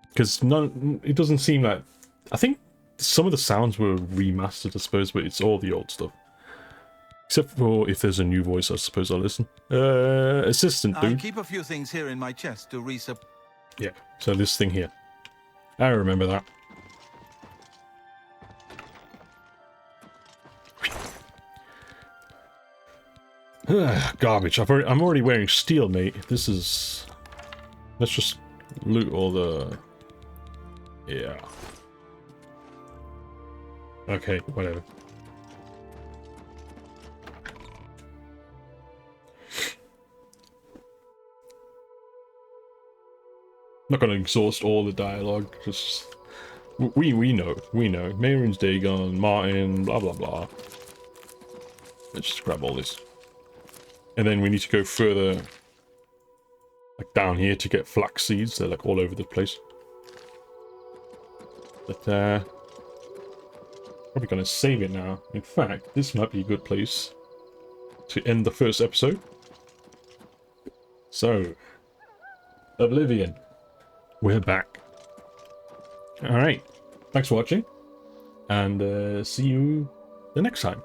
Because it doesn't seem like... I think some of the sounds were remastered, I suppose, but it's all the old stuff. Except for if there's a new voice, I suppose I'll listen. Assistant, dude. I keep a few things here in my chest to resup. Yeah, so this thing here. I remember that. Garbage. I'm already wearing steel, mate. This is... Let's just loot all the... Yeah. Okay, whatever. Not gonna exhaust all the dialogue, just... We know. Mehrunes Dagon, Martin, blah blah blah. Let's just grab all this. And then we need to go further, like down here to get flax seeds. They're like all over the place. But probably gonna save it now. In fact, this might be a good place to end the first episode. So, Oblivion. We're back. Alright. Thanks for watching. And see you the next time.